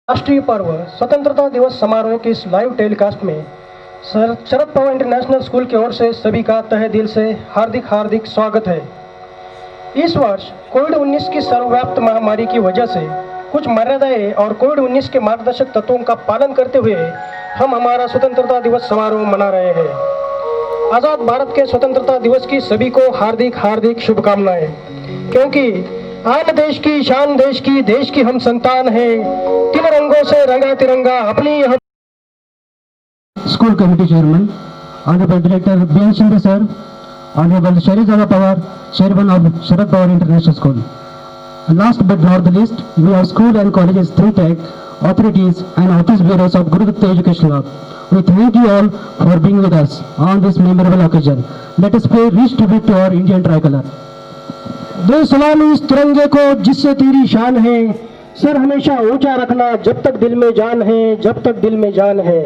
राष्ट्रीय पर्व स्वतंत्रता दिवस समारोह के इस लाइव टेलीकास्ट में शरद पवार इंटरनेशनल स्कूल की ओर से सभी का तहे दिल से हार्दिक हार्दिक स्वागत है। इस वर्ष कोविड-19 की सर्वव्याप्त महामारी की वजह से कुछ मर्यादाएं और कोविड-19 के मार्गदर्शक तत्वों का पालन करते हुए हम हमारा स्वतंत्रता दिवस समारोह मना रहे हैं। आज़ाद भारत के स्वतंत्रता दिवस की सभी को हार्दिक हार्दिक शुभकामनाएं, क्योंकि आन देश की शान देश की हम संतान है, तीन रंगों से रंगा तिरंगा अपनी यह। School Committee Chairman, Honorable Director B.N. Shinde Sir, Honorable Sharizada Pawar, Chairman of Sharad Pawar International School. Last but not the least, we have school and colleges, think tank, authorities and office bureaus of Guru Dutta Education Lab. We thank you all for being with us on this memorable occasion. Let us pay rich tribute to our Indian tricolor. दे सलामी इस तिरंगे को जिससे तेरी शान है, sir हमेशा ऊंचा रखना जब तक दिल में जान है, जब तक दिल में जान है।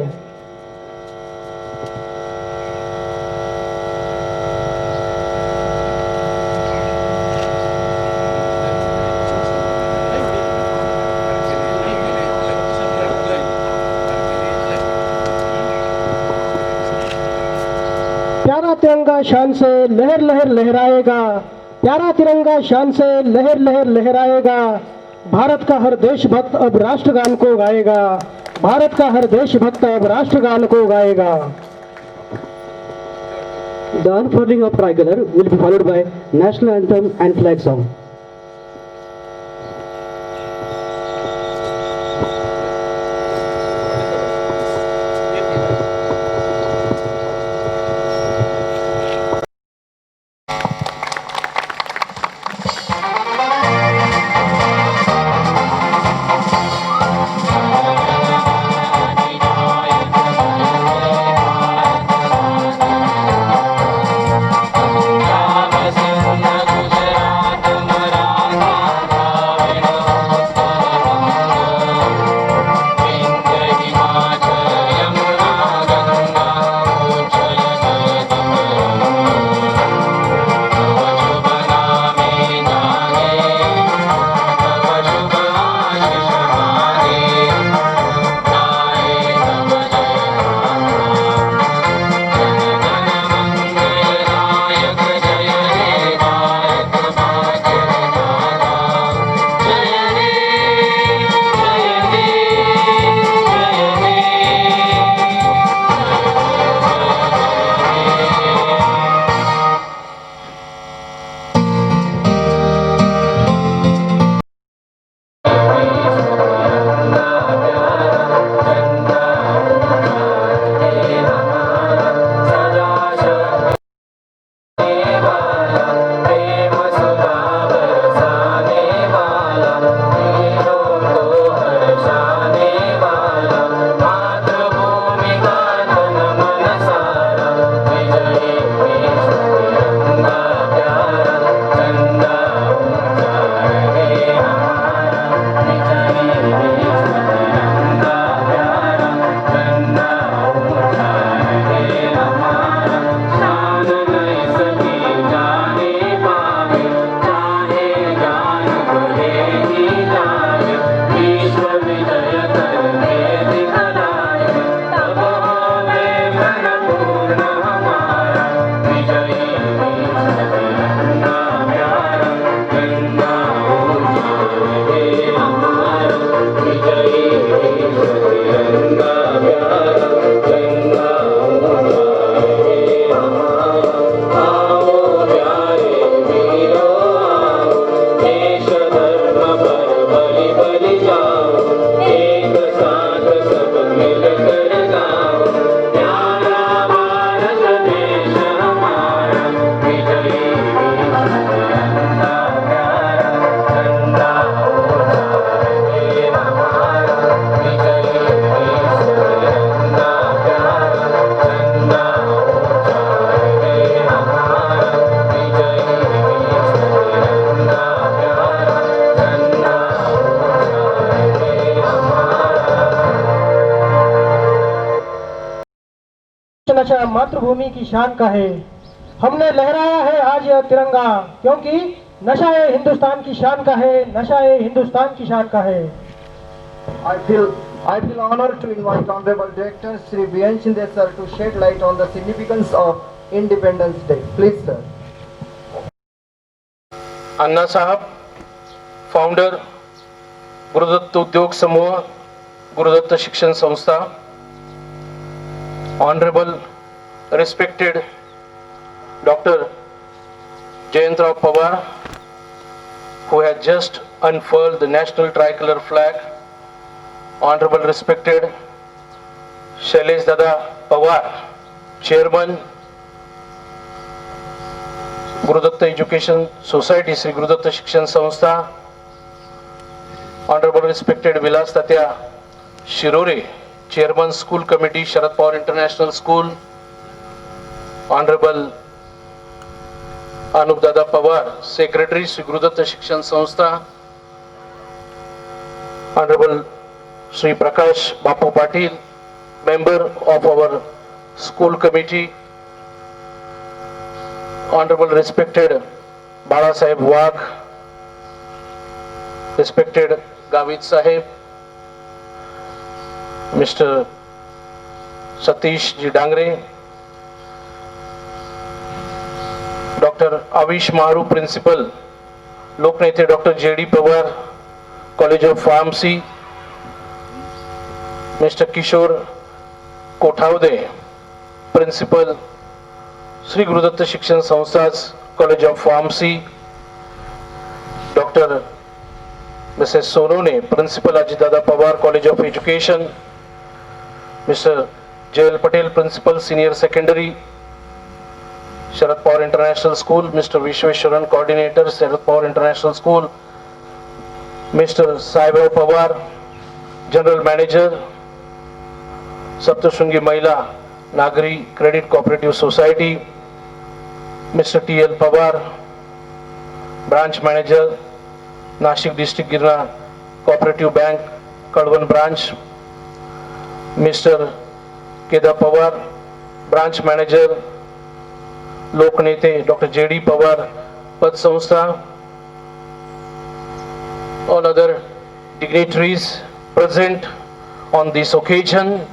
प्यारा तिरंगा शान से लहर लहर लहराएगा, प्यारा तिरंगा शान से लहर लहर लहराएगा। भारत का हर देशभक्त अब राष्ट्रगान को गाएगा, भारत का हर देशभक्त अब राष्ट्रगान को गाएगा। The unfurling of tricolor will be followed by national anthem and flag song. नशा मातृभूमि की शान का है, हमने लहराया है आज यह तिरंगा, क्योंकि नशा ये हिंदुस्तान की शान का है, नशा ये हिंदुस्तान की शान का है। I feel honored to invite Honorable Director Sri B.N. Shinde sir to shed light on the significance of Independence Day. Please, sir. Anna Saheb, founder Gurudatt उद्योग समूह, गुरुदत्त शिक्षण संस्था, honourable respected Dr. Jayantrao Pawar, who had just unfurled the national tricolor flag, honorable respected Shailesh Dada Pawar, chairman Gurudatta Education Society, Sri Gurudatta Shikshan Sanstha, honorable respected Vilas Tatya Shirore, chairman School Committee, Sharad Pawar International School, honorable Anup Dada Pawar, secretary Sri Gurudatta Shikshan Sanstha, honorable Sri Prakash Bapu Patil, member of our school committee, honorable respected Bala Sahib Wagh, respected Gavit Sahib, Mr. Satish Ji Dangre, Dr. Avish Maharu, Principal, Loknethe Dr. J.D. Pawar, College of Pharmacy, Mr. Kishore Kothaude, Principal, Sri Gurudatta Shikshan Sanstha's College of Pharmacy, Dr. Mrs. Sonone, Principal Ajitdada Pawar College of Education, Mr. J.L. Patel, Principal Senior Secondary, Sharad Pawar International School, Mr. Vishweshwaran, Coordinator, Sharad Pawar International School, Mr. Saibhav Pawar, General Manager, Saptashungi Mahila Nagari Credit Cooperative Society, Mr. T.L. Pawar, Branch Manager, Nashik District Girna Cooperative Bank, Kadwan Branch, Mr. Keda Pawar, Branch Manager, Loknethe Dr. J.D. Pawar, Pad Sanstha, all other dignitaries present on this occasion,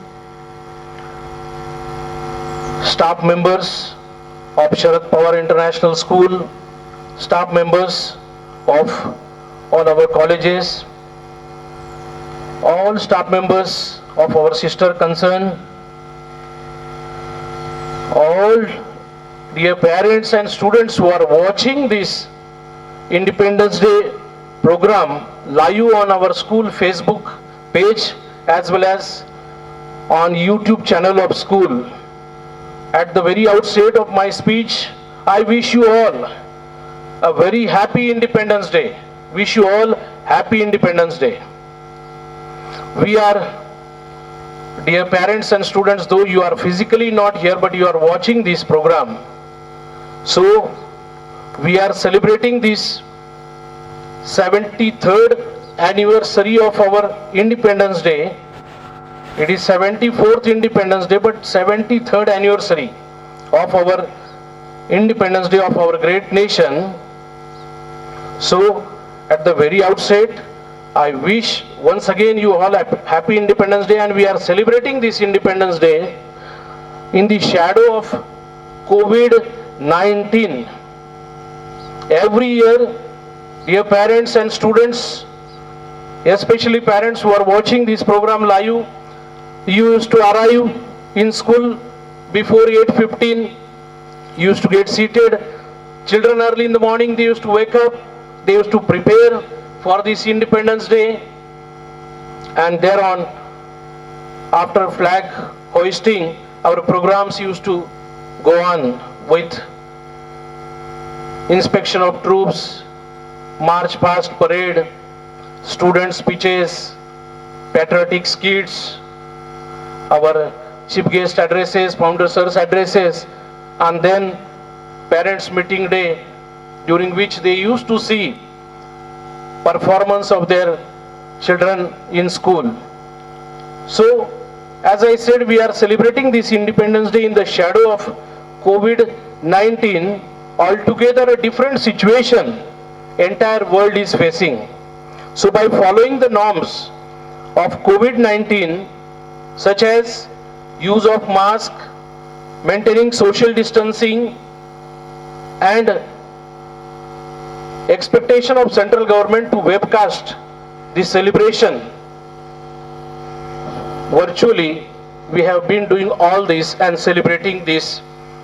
staff members of Sharad Pawar International School, staff members of all our colleges, all staff members of our sister concern, all dear parents and students who are watching this Independence Day program live on our school Facebook page as well as on YouTube channel of school. At the very outset of my speech, I wish you all a very happy Independence Day. Wish you all happy Independence Day. We are, dear parents and students, though you are physically not here but you are watching this program. So we are celebrating this 73rd anniversary of our Independence Day. It is 74th Independence Day but 73rd anniversary of our Independence Day of our great nation. So at the very outset, I wish once again you all a happy Independence Day, and we are celebrating this Independence Day in the shadow of COVID-19. Every year, dear parents and students, especially parents who are watching this program live, you used to arrive in school before 8:15, you used to get seated. Children early in the morning, they used to wake up, they used to prepare for this Independence Day, and thereon, after flag hoisting, our programs used to go on with inspection of troops, march past parade, student speeches, patriotic skits, our chief guest addresses, founder sirs addresses, and then parents meeting day, during which they used to see performance of their children in school. So, as I said, we are celebrating this Independence Day in the shadow of COVID-19, altogether a different situation entire world is facing. So by following the norms of COVID-19, such as use of mask, maintaining social distancing, and expectation of central government to webcast this celebration virtually, we have been doing all this and celebrating this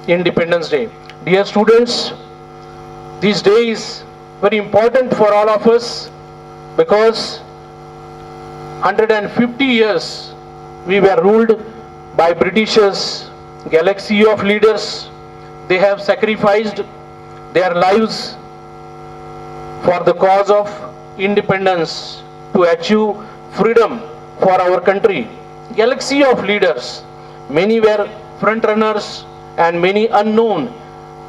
Independence Day. Dear students, this day is very important for all of us because 150 years we were ruled by Britishers, galaxy of leaders. They have sacrificed their lives for the cause of independence to achieve freedom for our country. Galaxy of leaders, many were front runners and many unknown.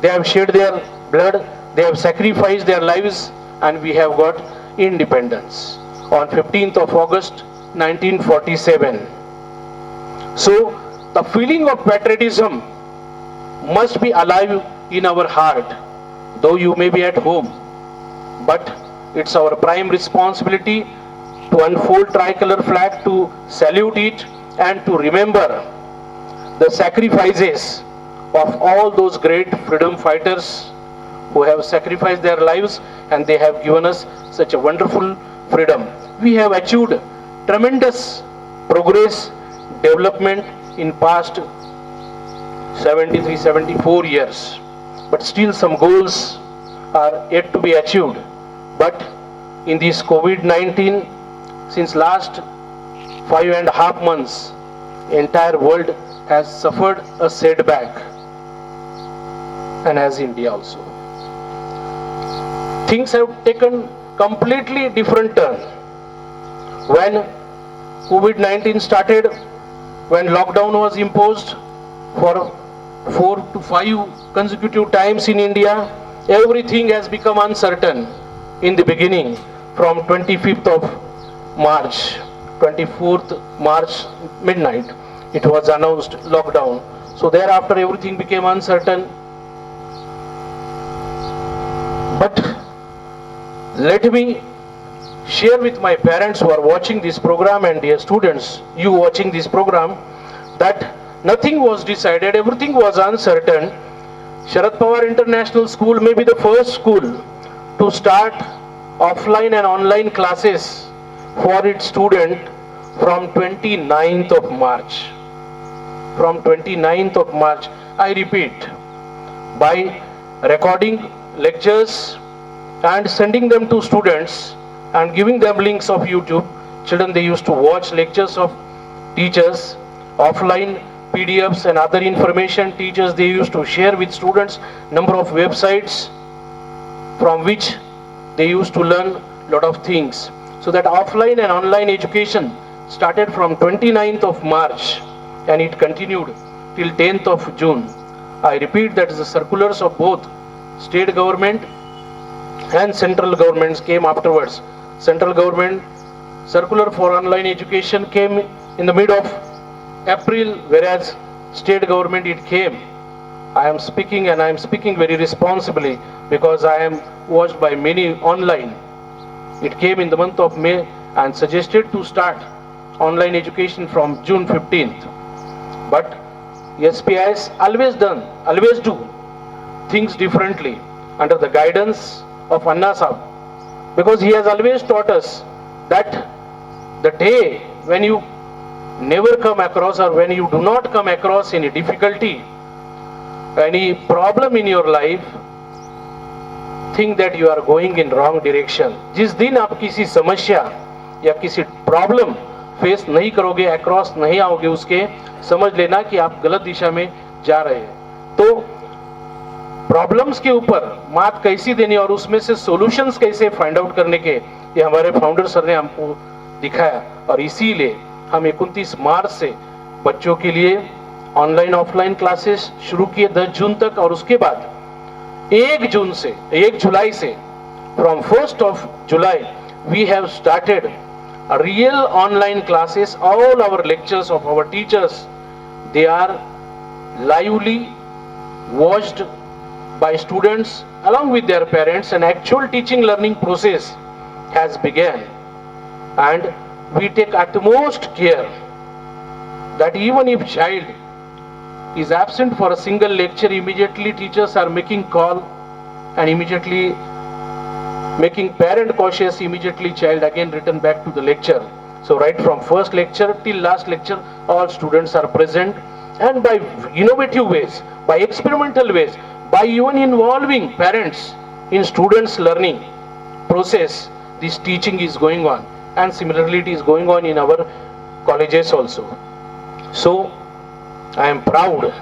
They have shed their blood, they have sacrificed their lives, and we have got independence on 15th of August 1947. So the feeling of patriotism must be alive in our heart, though you may be at home, but it's our prime responsibility to unfold tricolor flag, to salute it, and to remember the sacrifices of all those great freedom fighters who have sacrificed their lives, and they have given us such a wonderful freedom. We have achieved tremendous progress, development in past 74 years, but still some goals are yet to be achieved. But in this COVID-19, since last 5.5 months, entire world has suffered a setback, and as India also. Things have taken completely different turn. When COVID-19 started, when lockdown was imposed for 4 to 5 consecutive times in India, everything has become uncertain in the beginning from 25th of March, 24th March midnight, it was announced lockdown. So thereafter everything became uncertain. But let me share with my parents who are watching this program and dear students, you watching this program, that nothing was decided, everything was uncertain. Sharad Pawar International School may be the first school to start offline and online classes for its student from 29th of March. From 29th of March, I repeat, by recording lectures and sending them to students and giving them links of YouTube. Children, they used to watch lectures of teachers, offline PDFs and other information. Teachers, they used to share with students number of websites from which they used to learn lot of things. So that offline and online education started from 29th of March and it continued till 10th of June. I repeat, that is the circulars of both state government and central governments came afterwards. Central government circular for online education came in the mid of April, whereas state government it came. I am speaking and I am speaking very responsibly because I am watched by many online. It came in the month of May and suggested to start online education from June 15th. But SPIS always do things differently under the guidance of Anna Sahab, because he has always taught us that the day when you never come across or when you do not come across any difficulty, any problem in your life, think that you are going in wrong direction. जिस दिन आप किसी समस्या या किसी problem face नहीं करोगे, across नहीं आओगे उसके, समझ लेना कि आप गलत दिशा में जा रहे हैं. तो प्रॉब्लम्स के ऊपर मात कैसी देनी और उसमें से सॉल्यूशंस कैसे फाइंड आउट करने के, ये हमारे फाउंडर सर ने हमको दिखाया. और इसीलिए हम 29 मार्च से बच्चों के लिए ऑनलाइन ऑफलाइन क्लासेस शुरू किए 10 जून तक, और उसके बाद 1 जुलाई से from 1st of July we have started a real online classes. All our lectures of our teachers, they are lively watched by students along with their parents. An actual teaching learning process has begun, and we take utmost care that even if child is absent for a single lecture, immediately teachers are making call and immediately making parent cautious, immediately child again return back to the lecture. So right from first lecture till last lecture, all students are present, and by innovative ways, by experimental ways, by even involving parents in students' learning process, this teaching is going on, and similarly it is going on in our colleges also. So I am proud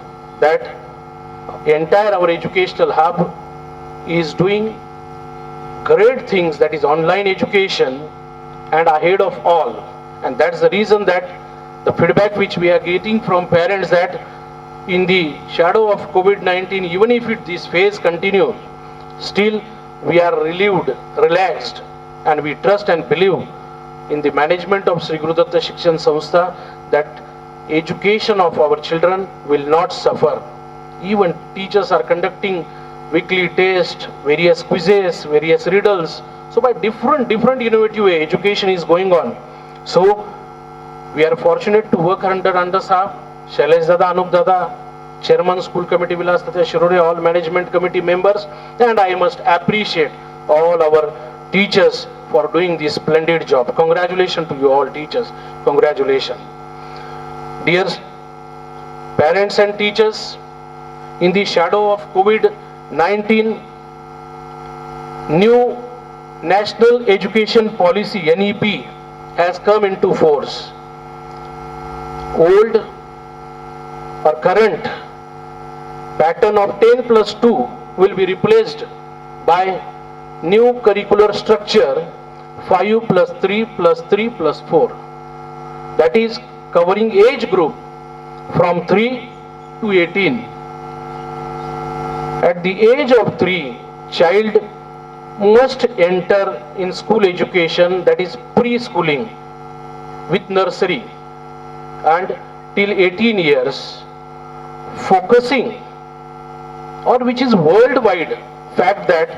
that entire our educational hub is doing great things, that is online education, and ahead of all. And that's the reason that the feedback which we are getting from parents, that in the shadow of COVID-19, even if this phase continues, still we are relieved, relaxed, and we trust and believe in the management of Sri Guru Datta Shikshan Samstha that education of our children will not suffer. Even teachers are conducting weekly tests, various quizzes, various riddles. So by different innovative way, education is going on. So we are fortunate to work under Sahab, Shailesh Dada, Anup Dada, Chairman School Committee Vilas Tatya Shirore, all management committee members, and I must appreciate all our teachers for doing this splendid job. Congratulations to you all teachers. Congratulations. Dear parents and teachers, in the shadow of COVID-19, new National Education Policy NEP has come into force. Old or current pattern of 10+2 will be replaced by new curricular structure 5+3+3+4. That is covering age group from 3 to 18. At the age of 3, child must enter in school education, that is preschooling with nursery, and till 18 years, focusing, or which is worldwide fact that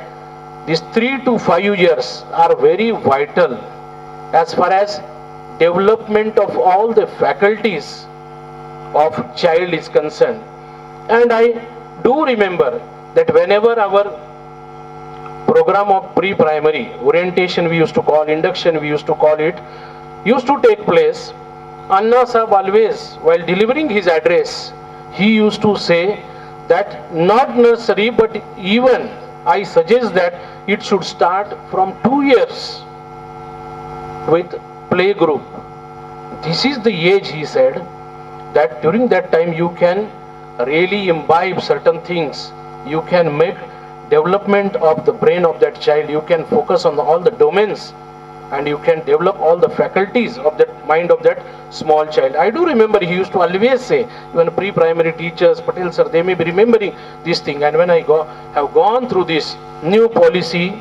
these 3 to 5 years are very vital as far as development of all the faculties of child is concerned. And I do remember that whenever our program of pre-primary orientation, we used to call, induction we used to call it, used to take place, Anna Sahab always, while delivering his address, he used to say that not nursery, but even I suggest that it should start from 2 years with play group. This is the age, he said, that during that time you can really imbibe certain things. You can make development of the brain of that child. You can focus on all the domains, and you can develop all the faculties of that mind of that small child. I do remember he used to always say, even pre-primary teachers, Patel sir, they may be remembering this thing. And when I have gone through this new policy,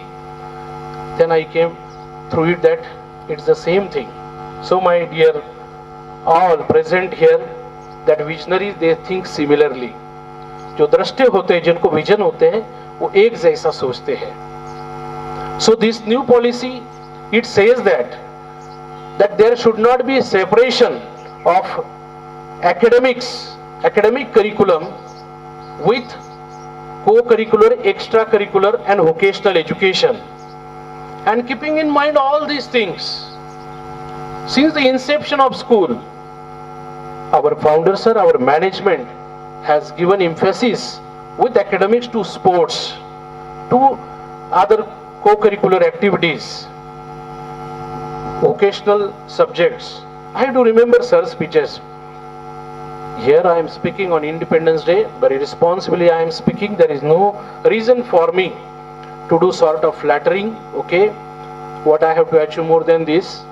then I came through it that it's the same thing. So my dear all present here, that visionaries, they think similarly. जो दृष्टि होते हैं, जिनको vision होते हैं, वो एक जैसा सोचते हैं. So this new policy, it says that there should not be a separation of academic curriculum with co-curricular, extracurricular and vocational education. And keeping in mind all these things, since the inception of school, our founder sir, our management has given emphasis with academics to sports, to other co-curricular activities, vocational subjects. I do remember sir's speeches. Here I am speaking on Independence Day, very responsibly I am speaking. There is no reason for me to do sort of flattering, okay? What I have to achieve more than this,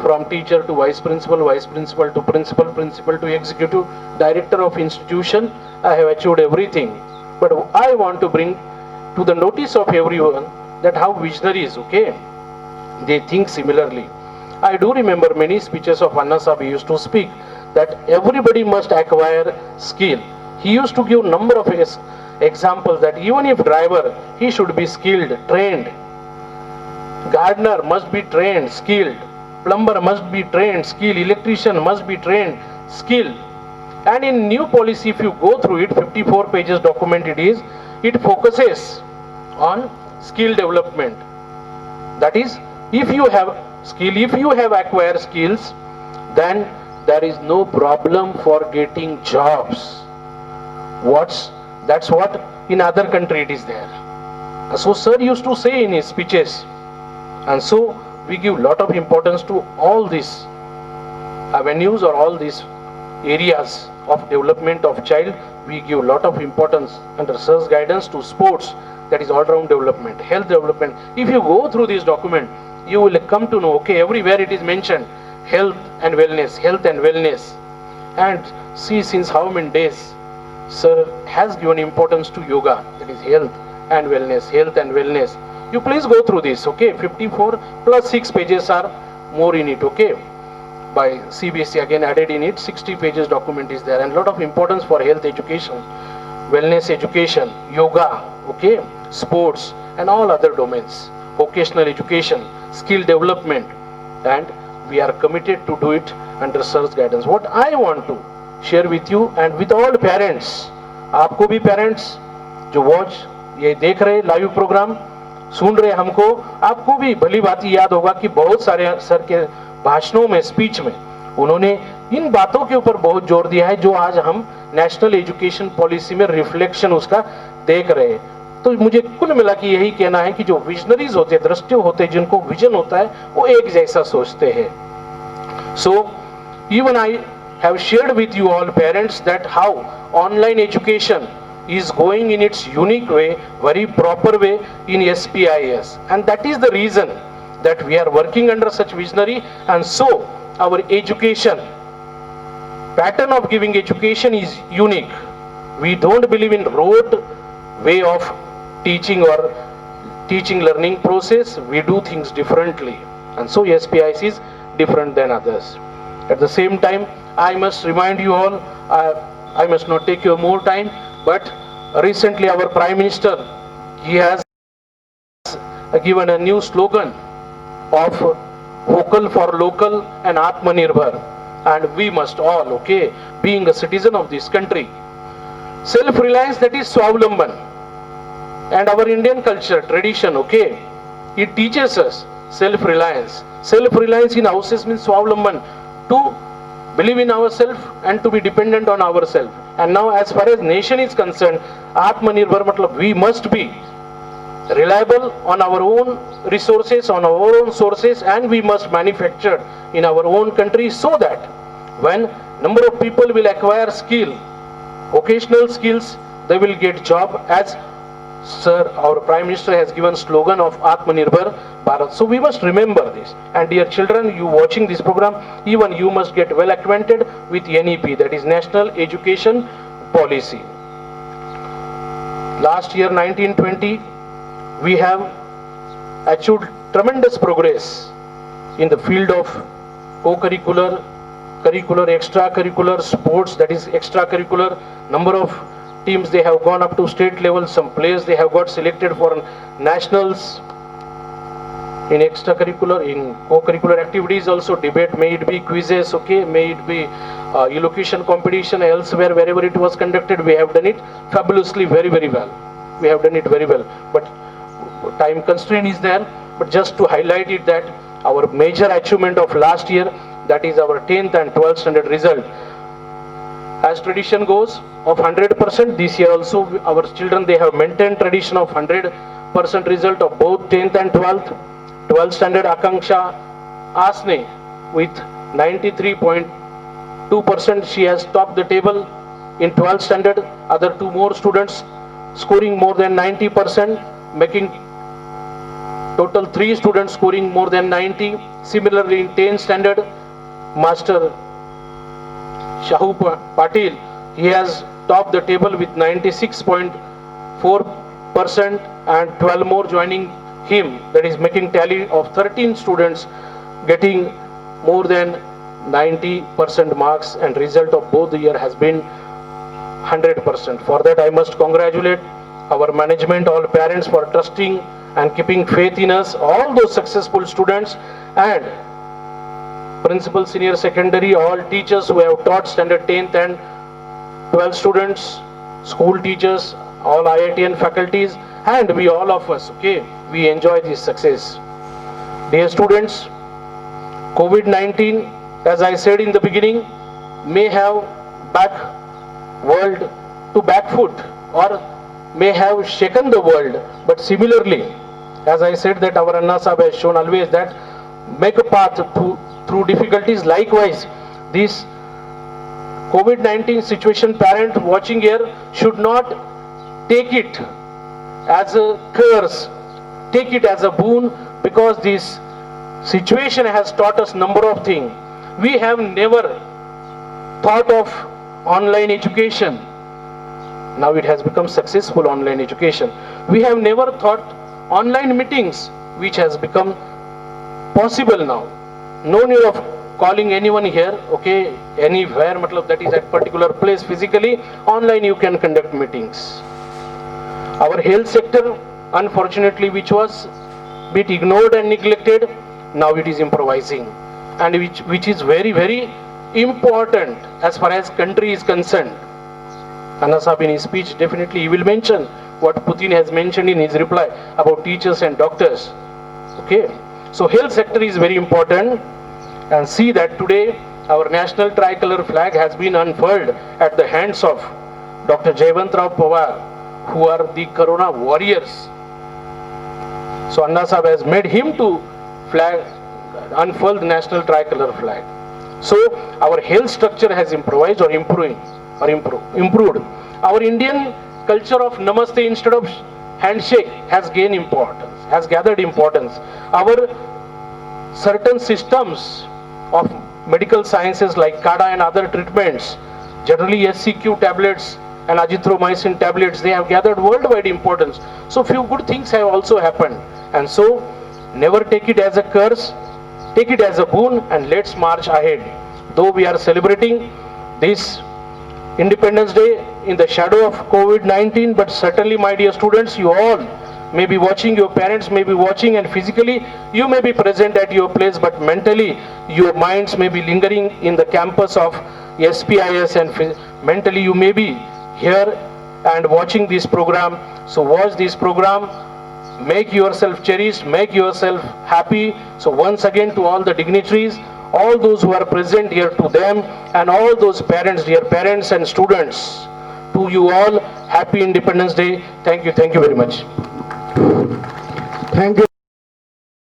from teacher to vice principal to principal, principal to executive director of institution, I have achieved everything. But I want to bring to the notice of everyone that how visionaries, okay, they think similarly. I do remember many speeches of Anna Sahib used to speak that everybody must acquire skill. He used to give number of examples that even if driver, he should be skilled, trained. Gardener must be trained, skilled. plumber must be trained, skilled, electrician must be trained, skilled. And in new policy, if you go through it, 54 pages document it focuses on skill development. That is, if you have skill, if you have acquired skills, then there is no problem for getting jobs. That's what in other country it is there. So sir used to say in his speeches, and so we give lot of importance to all these avenues or all these areas of development of child. We give lot of importance under sir's guidance to sports, that is all-round development, health development. If you go through this document, you will come to know, okay, everywhere it is mentioned, health and wellness, health and wellness. And see, since how many days, sir has given importance to yoga, that is health and wellness, health and wellness. You please go through this, okay, 54 plus 6 pages are more in it, okay. By CBSE again added in it, 60 pages document is there, and lot of importance for health education, wellness education, yoga, okay, sports and all other domains, vocational education, skill development, and we are committed to do it under sir's guidance. What I want to share with you and with all parents, आपको भी parents जो watch ये देख रहे live programme सुन रहे हमको, आपको भी भली बात याद होगा कि बहुत सारे सर के भाषणों में, स्पीच में उन्होंने इन बातों के ऊपर बहुत जोर दिया है जो आज हम नेशनल एजुकेशन पॉलिसी में रिफ्लेक्शन उसका देख रहे हैं. तो मुझे कुल मिला के यही कहना है कि जो विजनरीज होते हैं, दृष्टि होते हैं, जिनको विजन होता है, वो एक जैसा सोचते हैं. So even I have shared with you all parents that how online education is going in its unique way, very proper way in SPIS, and that is the reason that we are working under such visionary. And so our education pattern of giving education is unique. We don't believe in rote way of teaching or teaching learning process. We do things differently, and so SPIS is different than others. At the same time, I must remind you all, I must not take your more time, but recently our Prime Minister, he has given a new slogan of vocal for local and Atmanirbhar, and we must all, okay, being a citizen of this country, self-reliance, that is Swavlamban, and our Indian culture, tradition, okay, it teaches us self-reliance. Self-reliance in houses means Swavlamban, to believe in ourselves and to be dependent on ourselves. And now as far as nation is concerned, Atmanirbhar matlab we must be reliable on our own resources, on our own sources, and we must manufacture in our own country, so that when number of people will acquire skill, vocational skills, they will get job, as sir, our Prime Minister has given slogan of Atmanirbhar Bharat. So we must remember this. And dear children, you watching this program, even you must get well acquainted with NEP, that is National Education Policy. Last year 1920, we have achieved tremendous progress in the field of co-curricular, curricular, extracurricular, sports, that is extracurricular. Number of teams, they have gone up to state level. Some players, they have got selected for nationals. In extracurricular, in co-curricular activities also, debate, may it be quizzes, okay, may it be elocution competition, elsewhere, wherever it was conducted, we have done it fabulously, very, very well. We have done it very well. But time constraint is there. But just to highlight it, that our major achievement of last year, that is our 10th and 12th standard result. As tradition goes, of 100%, this year also our children, they have maintained tradition of 100% result of both 10th and 12th. 12th standard Akanksha Asne with 93.2%, she has topped the table in 12th standard. Other two more students scoring more than 90%, making total 3 students scoring more than 90. Similarly in 10th standard, Master Shahu Patil, he has topped the table with 96.4%, and 12 more joining him, that is making tally of 13 students getting more than 90% marks, and result of both the year has been 100%. For that I must congratulate our management, all parents, for trusting and keeping faith in us, all those successful students. And principal senior secondary, all teachers who have taught standard 10th and 12 students, school teachers, all IITN faculties, and we all of us, okay, we enjoy this success. Dear students, COVID-19, as I said in the beginning, may have back world to back foot or may have shaken the world, but similarly, as I said that our Anna Sahib has shown always that make a path through difficulties. Likewise, this COVID-19 situation, parent watching here should not take it as a curse, take it as a boon, because this situation has taught us number of things. We have never thought of online education. Now it has become successful online education. We have never thought online meetings, which has become possible now. No need of calling anyone here, okay, anywhere, matlab that is at particular place physically. Online you can conduct meetings. Our health sector, unfortunately, which was bit ignored and neglected, now it is improvising, and which is very, very important as far as country is concerned. Anna Sahib in his speech, definitely he will mention what Putin has mentioned in his reply about teachers and doctors. Okay, so health sector is very important, and see that today our national tricolor flag has been unfurled at the hands of Dr. Jayawant Rao Pawar, who are the Corona warriors. So Anna Sahib has made him to unfurl the national tricolor flag. So our health structure has improvised or improved. Our Indian culture of namaste instead of handshake has gained importance, has gathered importance. Our certain systems of medical sciences like CADA and other treatments, generally SCQ tablets and azithromycin tablets, they have gathered worldwide importance. So few good things have also happened. And so never take it as a curse, take it as a boon, and let's march ahead. Though we are celebrating this Independence Day in the shadow of COVID-19, but certainly, my dear students, you all may be watching, your parents may be watching, and physically you may be present at your place, but mentally your minds may be lingering in the campus of SPIS, and mentally you may be here and watching this program. So watch this program, make yourself cherished, make yourself happy. So once again, to all the dignitaries, all those who are present here, to them, and all those parents, dear parents and students, to you all, happy Independence Day. Thank you very much. Thank you.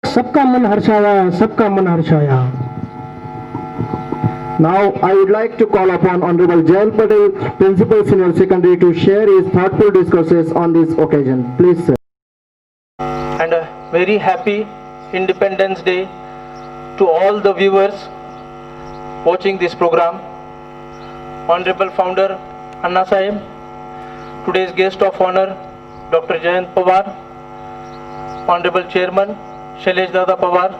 सबका मन हर्षाया, सबका मन हर्षाया. Now I would like to call upon Honorable Jayal Patel, Principal Senior Secondary, to share his thoughtful discourses on this occasion. Please, sir. And a very happy Independence Day to all the viewers watching this program. Honorable Founder Anna Sahib, today's guest of honor Dr. Jayant Pawar, Honorable Chairman Shailesh Dada Pawar,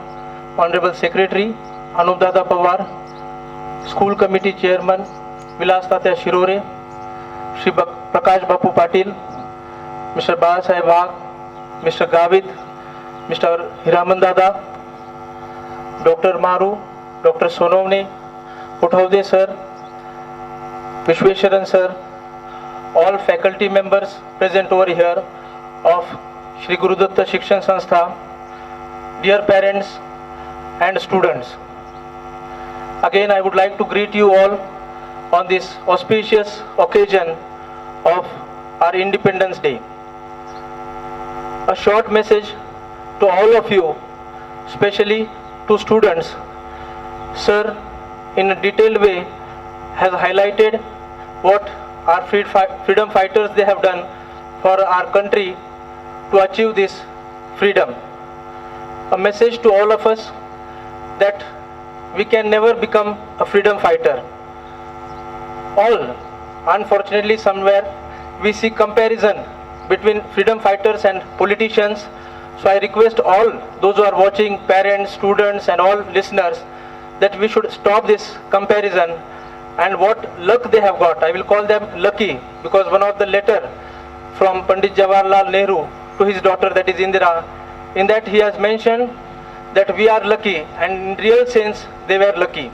Honorable Secretary Anup Dada Pawar, School Committee Chairman Vilas Tatya Shirore, Shri Prakash Bapu Patil, Mr. Bala Sahib Haq, Mr. Gavid, Mr. Hiraman Dada, Dr. Maru, Dr. Sonomni, Uthaude sir, Vishweshwaran sir, all faculty members present over here of Shri Gurudatta Shikshan Sanstha, dear parents and students. Again, I would like to greet you all on this auspicious occasion of our Independence Day. A short message to all of you, especially to students. Sir, in a detailed way, has highlighted what our freedom fighters they have done for our country to achieve this freedom. A message to all of us that we can never become a freedom fighter. All, unfortunately, somewhere we see comparison between freedom fighters and politicians. So I request all those who are watching, parents, students, and all listeners, that we should stop this comparison and what luck they have got. I will call them lucky, because one of the letter from Pandit Jawaharlal Nehru to his daughter, that is Indira, in that he has mentioned that we are lucky, and in real sense they were lucky,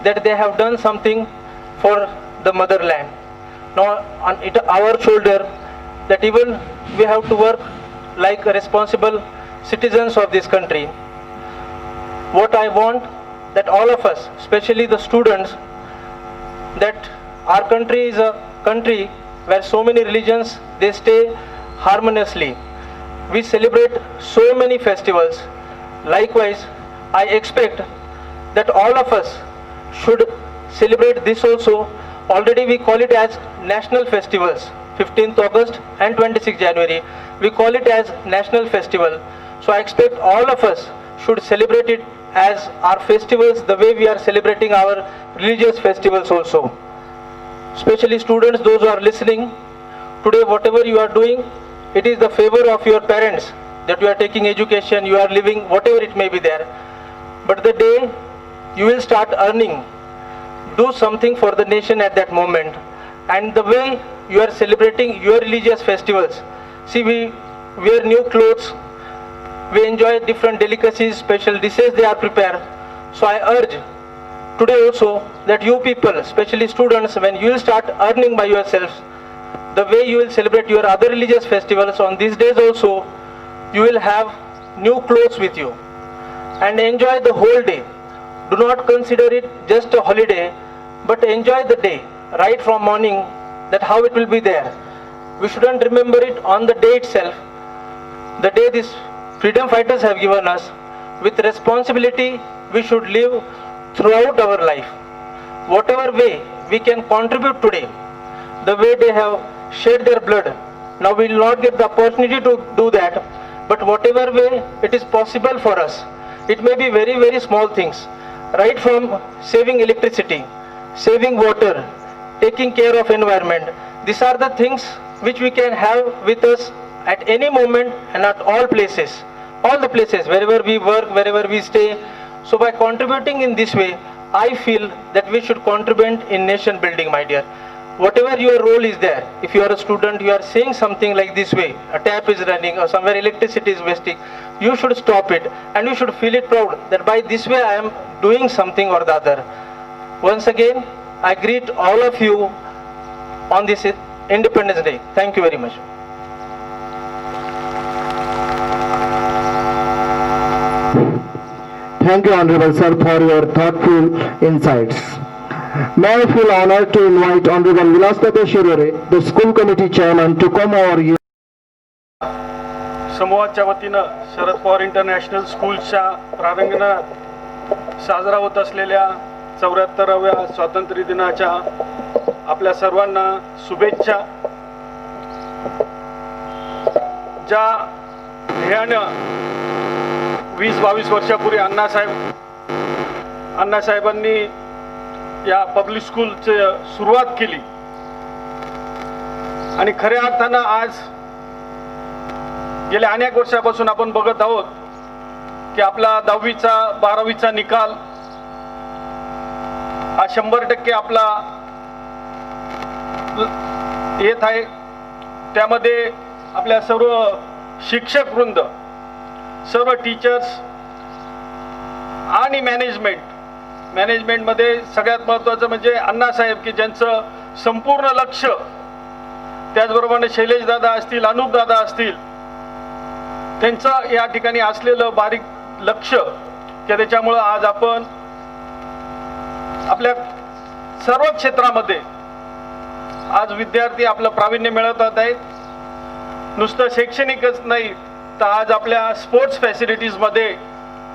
that they have done something for the motherland. Now on our shoulder, that even we have to work like responsible citizens of this country. What I want, that all of us, especially the students, that our country is a country where so many religions, they stay harmoniously. We celebrate so many festivals. Likewise, I expect that all of us should celebrate this also. Already we call it as national festivals, 15th August and 26th January. We call it as national festival. So I expect all of us should celebrate it as our festivals, the way we are celebrating our religious festivals also. Especially students, those who are listening, today whatever you are doing, it is the favor of your parents that you are taking education, you are living, whatever it may be there. But the day you will start earning, do something for the nation at that moment. And the way you are celebrating your religious festivals, see, we wear new clothes, we enjoy different delicacies, special dishes they are prepared. So I urge today also that you people, especially students, when you will start earning by yourselves, the way you will celebrate your other religious festivals on these days also, you will have new clothes with you and enjoy the whole day. Do not consider it just a holiday, but enjoy the day right from morning, that how it will be there. We shouldn't remember it on the day itself, the day these freedom fighters have given us. With responsibility, we should live throughout our life. Whatever way we can contribute today, the way they have shed their blood, now we will not get the opportunity to do that, but whatever way it is possible for us, it may be very, very small things, right from saving electricity, saving water, taking care of environment. These are the things which we can have with us at any moment and at all places, wherever we work, wherever we stay. So by contributing in this way, I feel that we should contribute in nation building, my dear. Whatever your role is there, if you are a student, you are saying something like this way, a tap is running or somewhere electricity is wasting, you should stop it and you should feel it proud that by this way I am doing something or the other. Once again, I greet all of you on this Independence Day. Thank you very much. Thank you, Honorable Sir, for your thoughtful insights. May I feel honored to invite Honorable Vilastate Shirore, the school committee chairman, to come over here. समूहाच्या वतीनं Sharad Pawar international स्कूलच्या प्रांगणात साजरा होत असलेल्या 74व्या स्वातंत्र्य दिनाच्या आपल्या सर्वांना शुभेच्छा. ज्या ध्येयानं 20-22 वर्षापूर्वी अण्णासाहेबांनी या पब्लिक स्कूलची सुरुवात केली आणि खऱ्या अर्थानं आज गेल्या अनेक वर्षापासून आपण बघत आहोत की आपला 10वीचा 12वीचा निकाल हा 100% आपला येत आहे. त्यामध्ये आपल्या सर्व शिक्षक वृंद, सर्व टीचर्स आणि मॅनेजमेंटमध्ये सगळ्यात महत्त्वाचं म्हणजे अण्णासाहेब की ज्यांचं संपूर्ण लक्ष, त्याचबरोबर शैलेश दादा असतील, अनुप दादा असतील, त्यांचं या ठिकाणी असलेलं बारीक लक्ष की त्याच्यामुळं आज आपण आपल्या सर्व क्षेत्रामध्ये आज विद्यार्थी आपलं प्रावीण्य मिळवत आहेत. नुसतं शैक्षणिकच नाही तर आज आपल्या स्पोर्ट्स फॅसिलिटीजमध्ये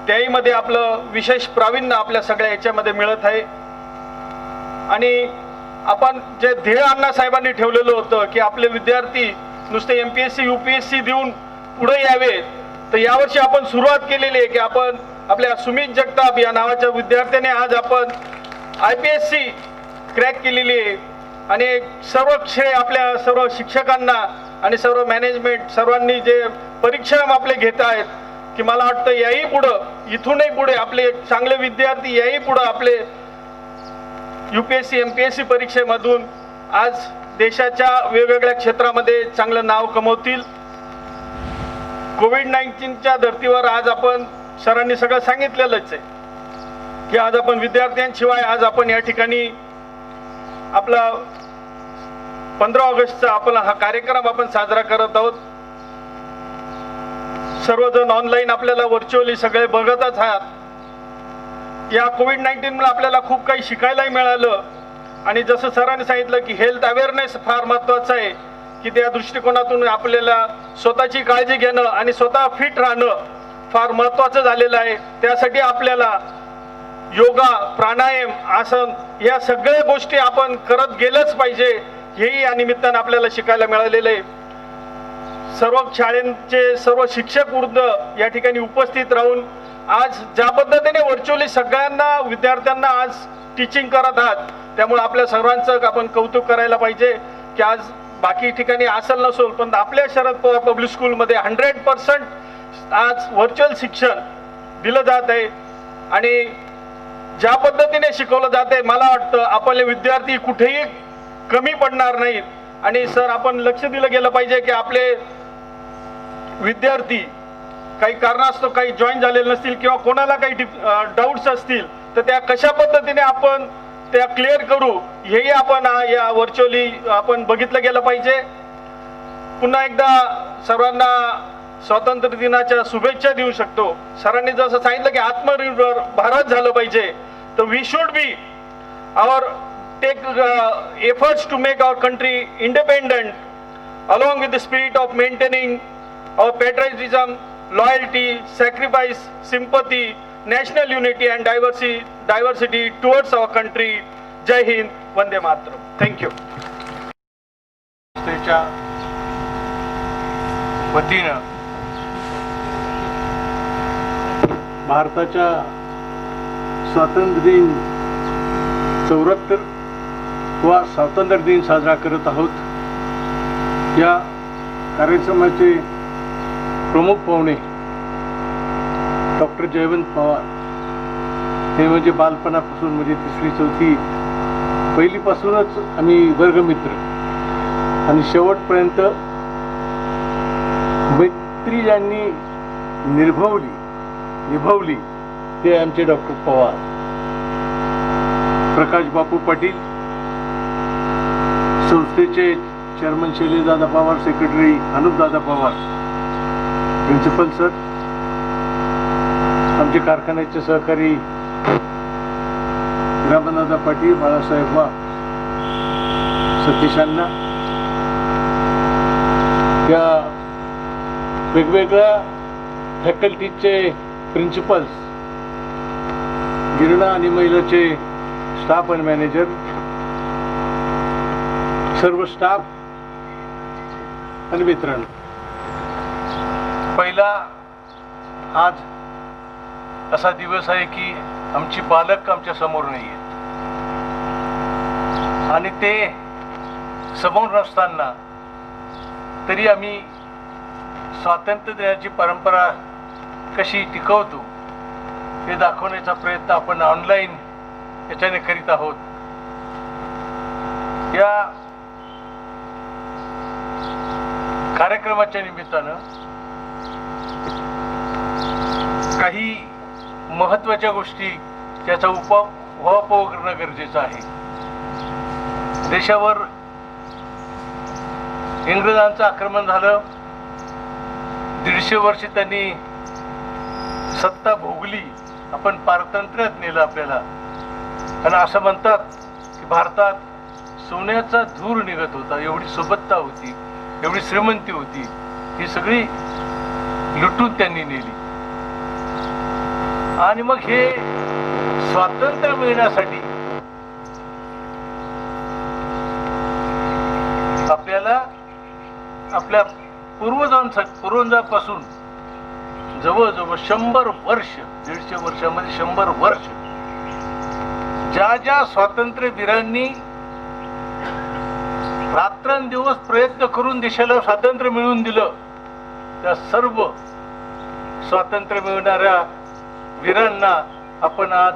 त्याहीमध्ये आपलं विशेष प्रावीण्य आपल्या सगळ्या याच्यामध्ये मिळत आहे. आणि आपण जे ध्येय अण्णासाहेबांनी ठेवलेलं होतं की आपले विद्यार्थी नुसते MPSC UPSC देऊन पुढे यावे, तर यावर्षी आपण सुरुवात केलेली आहे की आपण आपल्या सुमित जगताप या नावाच्या विद्यार्थ्याने आज आपण IPSC क्रॅक केलेली आहे. आणि सर्व श्रेय आपल्या सर्व शिक्षकांना आणि सर्व मॅनेजमेंट सर्वांनी जे परिश्रम आपले घेत आहेत की मला वाटतं याही पुढं इथूनही पुढे आपले चांगले विद्यार्थी याही पुढं आपले UPSC MPSC परीक्षेमधून आज देशाच्या वेगवेगळ्या क्षेत्रामध्ये चांगलं नाव कमवतील. कोविड-19च्या धर्तीवर आज आपण सरांनी सगळं सांगितलेलंच आहे की आज आपण विद्यार्थ्यांशिवाय आज आपण या ठिकाणी आपला 15 ऑगस्टचा आपला हा कार्यक्रम आपण साजरा करत आहोत. सर्वजण ऑनलाईन आपल्याला व्हर्च्युअली सगळे बघतच आहात. या कोविड-19 मुळे आपल्याला खूप काही शिकायलाही मिळालं आणि जसं सरांनी सांगितलं की हेल्थ अवेअरनेस फार महत्त्वाचं आहे की त्या दृष्टिकोनातून आपल्याला स्वतःची काळजी घेणं आणि स्वतः फिट राहणं फार महत्त्वाचं झालेलं आहे. त्यासाठी आपल्याला योगा, प्राणायाम, आसन या सगळ्या गोष्टी आपण करत गेलंच पाहिजे, हेही या निमित्तानं आपल्याला शिकायला मिळालेलं आहे. सर्व शाळांचे सर्व शिक्षक वृंद या ठिकाणी उपस्थित राहून आज ज्या पद्धतीने व्हर्च्युअली सगळ्यांना विद्यार्थ्यांना आज टीचिंग करत आहात, त्यामुळे आपल्या सर्वांचं आपण कौतुक करायला पाहिजे की आज बाकी ठिकाणी असेल नसेल पण आपल्या शरद पवार पब्लिक स्कूलमध्ये 100% आज व्हर्च्युअल शिक्षण दिलं जात आहे. आणि ज्या पद्धतीने शिकवलं जात आहे मला वाटतं आपले विद्यार्थी कुठेही कमी पडणार नाहीत. आणि सर आपण लक्ष दिलं गेलं पाहिजे की आपले विद्यार्थी काही कारणास्तव काही जॉईन झालेले नसतील किंवा कोणाला काही डाऊट्स असतील तर त्या कशा पद्धतीने आपण त्या क्लिअर करू हेही आपण या व्हर्च्युअली आपण बघितलं गेलं पाहिजे. पुन्हा एकदा सर्वांना स्वातंत्र्य दिनाच्या शुभेच्छा देऊ शकतो. सरांनी जसं सांगितलं की आत्मनिर्भर भारत झालं पाहिजे तर we should be our take efforts to make our country independent along with the spirit of maintaining our patriotism, loyalty, sacrifice, sympathy, national unity and diversity towards our country. Jai Hind, Vande Mataram. Thank you. संस्थेच्या वतीनं भारताच्या स्वातंत्र्य दिन 74 वा स्वातंत्र्य दिन साजरा करत आहोत. या कार्यक्रमाचे प्रमुख पाहुणे डॉक्टर जयवंत पवार हे म्हणजे बालपणापासून म्हणजे 3री-4थी पहिलीपासूनच आम्ही वर्गमित्र आणि शेवटपर्यंत मैत्री ज्यांनी निभवली ते आमचे डॉक्टर पवार, प्रकाश बापू पाटील, संस्थेचे chairman Shaileshdada Pawar, secretary Anupdada Pawar, principal sir, आमचे कारखान्याचे सहकारी रामदादा पाटील, बाळासाहेब वा, सतीशांना, त्या वेगवेगळ्या फॅकल्टीचे प्रिन्सिपल्स, गिरणा आणि महिलाचे स्टाफ आणि मॅनेजर, सर्व स्टाफ आणि मित्रांनो, पहिला आज असा दिवस आहे की आमची बालक आमच्या समोर नाही आहेत आणि ते समोर नसताना तरी आम्ही स्वातंत्र्य दिनाची परंपरा कशी टिकवतो हे दाखवण्याचा प्रयत्न आपण ऑनलाईन याच्याने करीत आहोत. या कार्यक्रमाच्या निमित्तानं काही महत्त्वाच्या गोष्टी त्याचा उहापोह करणं गरजेचं आहे. देशावर इंग्रजांचं आक्रमण झालं, 150 वर्ष त्यांनी सत्ता भोगली, आपण पारतंत्र्यात नेलं आपल्याला. आणि असं म्हणतात की भारतात सोन्याचा धूर निघत होता, एवढी सुबत्ता होती, एवढी श्रीमंती होती, ही सगळी लुटून त्यांनी नेली. आणि मग हे स्वातंत्र्य मिळण्यासाठी आपल्याला आपल्या पूर्वजांपासून जवळजवळ 100 वर्ष, 150 वर्षामध्ये 100 वर्ष ज्या ज्या स्वातंत्र्यवीरांनी रात्रंदिवस प्रयत्न करून देशाला स्वातंत्र्य मिळवून दिलं, त्या सर्व स्वातंत्र्य मिळवणाऱ्या वीरांना आपण आज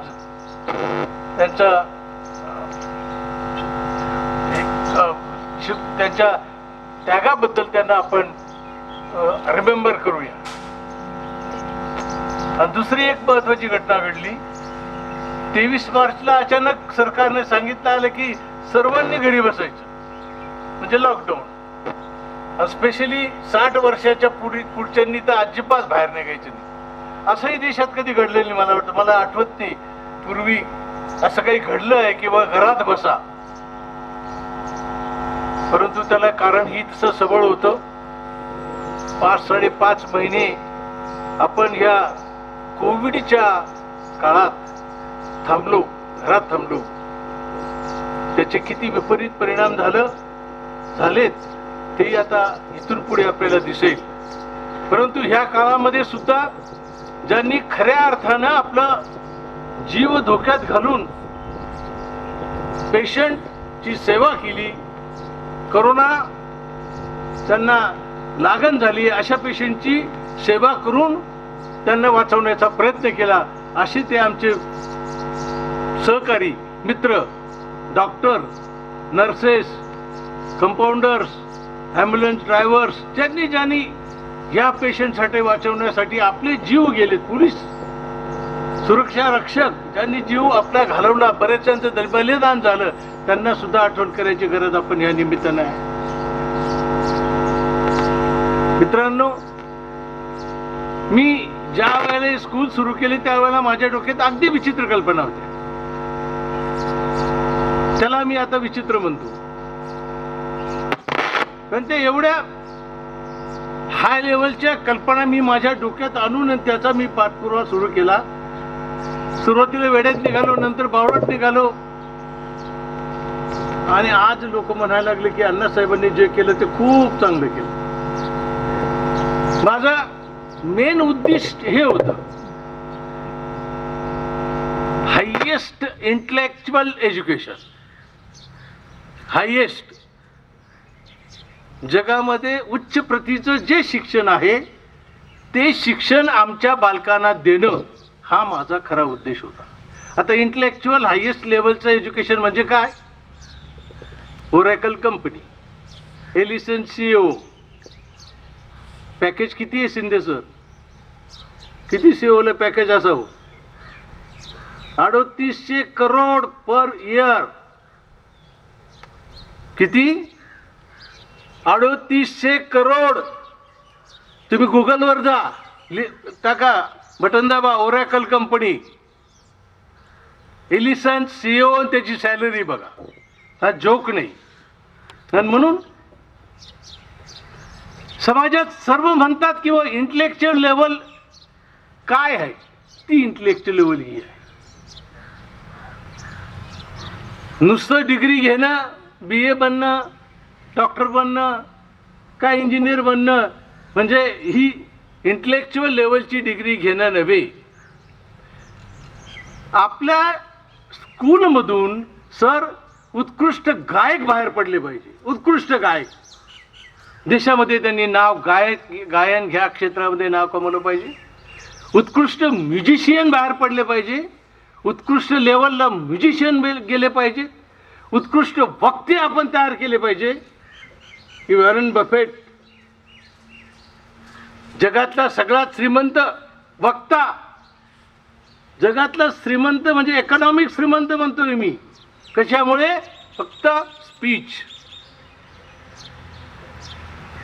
त्यांच्या त्यागाबद्दल त्यांना आपण रिमेंबर करूया. आणि दुसरी एक महत्वाची घटना घडली. 23 मार्चला अचानक सरकारने सांगितलं आलं की सर्वांनी घरी बसायचं, म्हणजे लॉकडाऊन. स्पेशली 60 वर्षाच्या पुढच्यांनी तर अजिबात बाहेर निघायचं नाही. असंही देशात कधी घडलं नाही. मला वाटतं, मला आठवत नाही पूर्वी असं काही घडलं आहे किंवा घरात बसा. परंतु त्याला कारण ही तसं सबळ होतं. 5-5.5 महिने आपण या कोविडच्या काळात थांबलो, घरात थांबलो. त्याचे किती विपरीत परिणाम झालेत ते आता इथून पुढे आपल्याला दिसेल. परंतु ह्या काळामध्ये सुद्धा ज्यांनी खऱ्या अर्थानं आपला जीव धोक्यात घालून पेशंटची सेवा केली, कोरोना त्यांना लागण झाली अशा पेशंटची सेवा करून त्यांना वाचवण्याचा प्रयत्न केला, असे ते आमचे सहकारी मित्र, डॉक्टर, नर्सेस, कंपाऊंडर्स, ॲम्ब्युलन्स ड्रायव्हर्स, ज्यांनी या पेशंटसाठी वाचवण्यासाठी आपले जीव गेले, पोलीस सुरक्षा रक्षक ज्यांनी जीव आपला घालवला, बरेचशांचं बलिदान झालं, त्यांना सुद्धा आठवण करायची गरज आपण या निमित्तानं आहे. मित्रांनो, मी ज्या वेळेला स्कूल सुरू केली त्यावेळेला माझ्या डोक्यात अगदी विचित्र कल्पना होत्या. त्याला मी आता विचित्र म्हणतो, पण ते एवढ्या हाय लेवलच्या कल्पना मी माझ्या डोक्यात आणून त्याचा मी पाठपुरावा सुरू केला. सुरुवातीला वेड्यात निघालो, नंतर बावळट निघालो, आणि आज लोक म्हणायला लागले की अण्णासाहेबांनी जे केलं ते खूप चांगलं केलं. माझं मेन उद्दिष्ट हे होतं, हायेस्ट इंटेलेक्च्युअल एज्युकेशन. हायेस्ट जगामध्ये उच्च प्रतीचं जे शिक्षण आहे ते शिक्षण आमच्या बालकांना देणं हा माझा खरा उद्देश होता. आता इंटेलेक्च्युअल हायेस्ट लेवलचं एज्युकेशन म्हणजे काय? Oracle company, Ellison CEO, package किती आहे शिंदे सर? किती CEOला पॅकेज असावं? 3800 करोड पर इयर. किती? 3800 करोड. तुम्ही गुगलवर जा, टाका, बटन दाबा, ओरॅकल कंपनी, एलिसन CEO, त्याची सॅलरी बघा. हा जोक नाही. आणि म्हणून समाजात सर्व म्हणतात किंवा इंटेलेक्च्युअल लेवल काय आहे, ती इंटेलेक्च्युअल लेवल ही आहे. नुसतं डिग्री घेणं, BA बनणं, डॉक्टर बनणं, काय इंजिनियर बनणं म्हणजे ही इंटेलेक्च्युअल लेवलची डिग्री घेणं नव्हे. आपल्या स्कूलमधून सर उत्कृष्ट गायक बाहेर पडले पाहिजे. उत्कृष्ट गायक देशामध्ये त्यांनी गायन ह्या क्षेत्रामध्ये नाव कमवलं पाहिजे. उत्कृष्ट म्युझिशियन बाहेर पडले पाहिजे. उत्कृष्ट लेवलला म्युझिशियन गेले पाहिजे. उत्कृष्ट वक्ते आपण तयार केले पाहिजे. वॉरेन बफेट जगातला सगळ्यात श्रीमंत वक्ता, जगातला श्रीमंत म्हणजे इकॉनॉमिक श्रीमंत म्हणतोय मी. कशामुळे? फक्त स्पीच.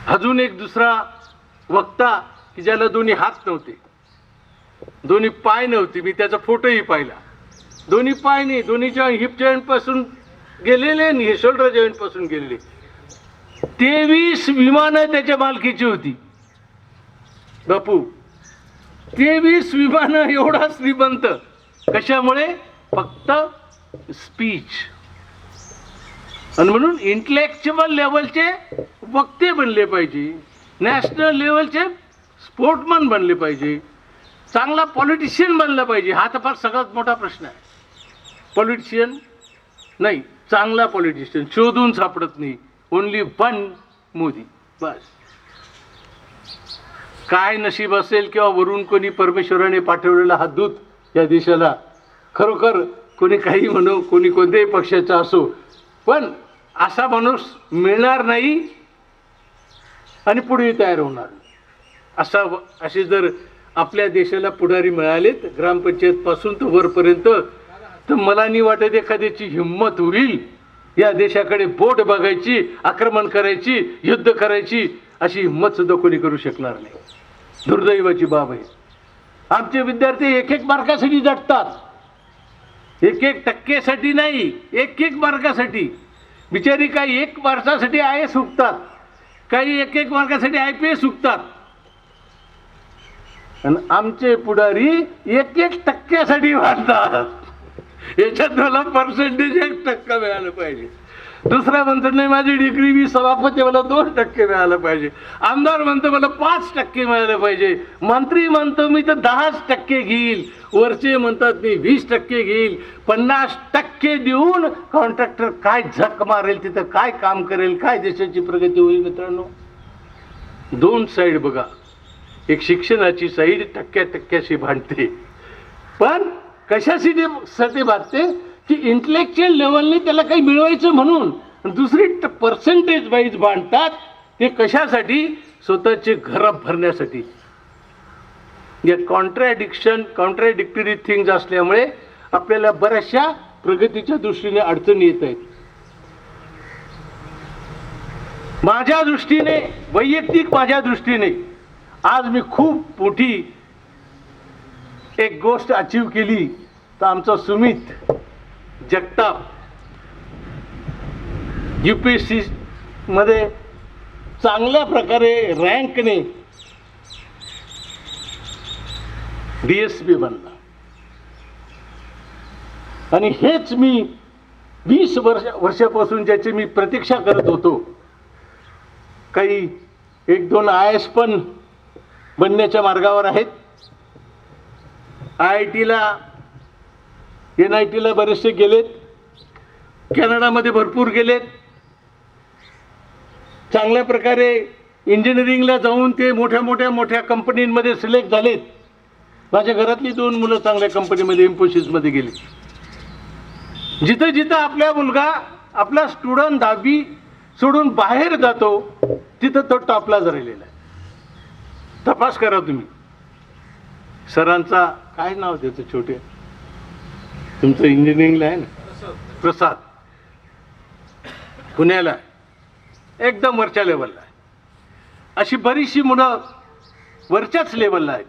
अजून एक दुसरा वक्ता की ज्याला दोन्ही हात नव्हते, दोन्ही पाय नव्हते, मी त्याचा फोटोही पाहिला. दोन्ही पाय नाही, दोन्हीच्या हिप जॉईंट पासून गेलेले आणि हे शोल्डर जॉईंट पासून गेलेले. 23 विमानं त्याच्या मालकीची होती. बापू, 23 विमानं, एवढा श्रीमंत. कशामुळे? फक्त स्पीच. आणि म्हणून इंटेलेक्च्युअल लेवलचे वक्ते बनले पाहिजे, नॅशनल लेवलचे स्पोर्टमन बनले पाहिजे, चांगला पॉलिटिशियन बनला पाहिजे. हा तर फार सगळ्यात मोठा प्रश्न आहे. पॉलिटिशियन नाही, चांगला पॉलिटिशियन शोधून सापडत नाही. ओनली वन मोदी, बस. काय नशीब असेल किंवा वरून कोणी परमेश्वराने पाठवलेला हा दूत या देशाला. खरोखर कोणी काही म्हणो, कोणी कोणत्याही पक्षाचा असो, पण असा माणूस मिळणार नाही आणि पुढेही तयार होणार. असे जर आपल्या देशाला पुढारी मिळालेत, ग्रामपंचायतपासून तर वरपर्यंत. तर मला नाही वाटत एखाद्याची हिंमत होईल या देशाकडे बोट बघायची, आक्रमण करायची, युद्ध करायची, अशी हिंमत सुद्धा कोणी करू शकणार नाही. दुर्दैवाची बाब आहे. आमचे विद्यार्थी एक मार्कासाठी झटतात, 1% नाही, 1 मार्कासाठी. बिचारी काही 1 मार्कासाठी IAS हुकतात, काही 1 मार्कासाठी IPS हुकतात. आणि आमचे पुढारी 1% वाढतात. याच्यात मला पर्सेंटेज 1% मिळालं पाहिजे. दुसरा म्हणतो नाही माझी डिग्री मी सभापती, मला 2% मिळालं पाहिजे. आमदार म्हणतो मला 5% मिळालं पाहिजे. मंत्री म्हणतो मी तर 10% घेईल. वरचे म्हणतात मी 20% घेईल. 50% देऊन कॉन्ट्रॅक्टर काय झक मारेल, तिथं काय काम करेल, काय देशाची प्रगती होईल. मित्रांनो, 2 साईड बघा. एक शिक्षणाची साईड टक्क्याशी भांडते, पण कशासाठी भांडते की इंटेलेक्च्युअल लेवलने त्याला काही मिळवायचं म्हणून. दुसरी पर्सेंटेज वाईज भांडतात, ते कशासाठी? स्वतःचे घर भरण्यासाठी. या कॉन्ट्रॅडिक्टरी थिंग्स असल्यामुळे आपल्याला बऱ्याचशा प्रगतीच्या दृष्टीने अडचणी येत आहेत. माझ्या दृष्टीने, वैयक्तिक माझ्या दृष्टीने आज मी खूप मोठी एक गोष्ट अचीव केली. तर आमचा सुमित जगताप UPSC मध्ये चांगल्या प्रकारे रँकने DSP बनला. आणि हेच मी 20 वर्षापासून ज्याची मी प्रतीक्षा करत होतो. काही 1-2 IAS पण बनण्याच्या मार्गावर आहेत. IITला NITला बरेचसे गेलेत, कॅनडामध्ये भरपूर गेलेत. चांगल्या प्रकारे इंजिनिअरिंगला जाऊन ते मोठ्या कंपनीमध्ये सिलेक्ट झालेत. माझ्या घरातली 2 मुलं चांगल्या कंपनीमध्ये, इन्फोसिसमध्ये गेली. जिथं आपला स्टुडंट 10वी सोडून बाहेर जातो, तिथं तो टॉपलाच राहिलेला आहे. तपास करा तुम्ही. सरांचा काय नाव त्याचं, छोटे तुमचं इंजिनिअरिंगला आहे ना, प्रसाद, पुण्याला एकदम वरच्या लेवलला आहे. अशी बरीचशी मुलं वरच्याच लेवलला आहेत.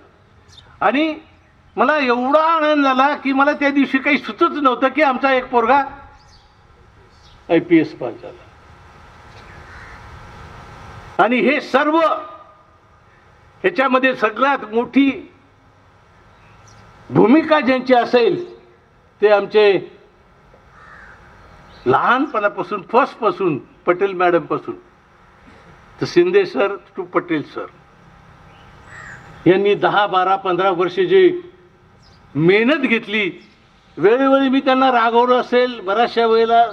आणि मला एवढा आनंद झाला की मला त्या दिवशी काही सुचत नव्हतं की आमचा एक पोरगा IPS पास झाला. आणि हे सर्व ह्याच्यामध्ये सगळ्यात मोठी भूमिका ज्यांची असेल ते आमचे लहानपणापासून फर्स्टपासून पटेल मॅडमपासून तर Shinde sir to Patel sir यांनी 10, 12, 15 वर्षे जे मेहनत घेतली. वेळोवेळी मी त्यांना रागवलं असेल, बऱ्याचशा वेळेला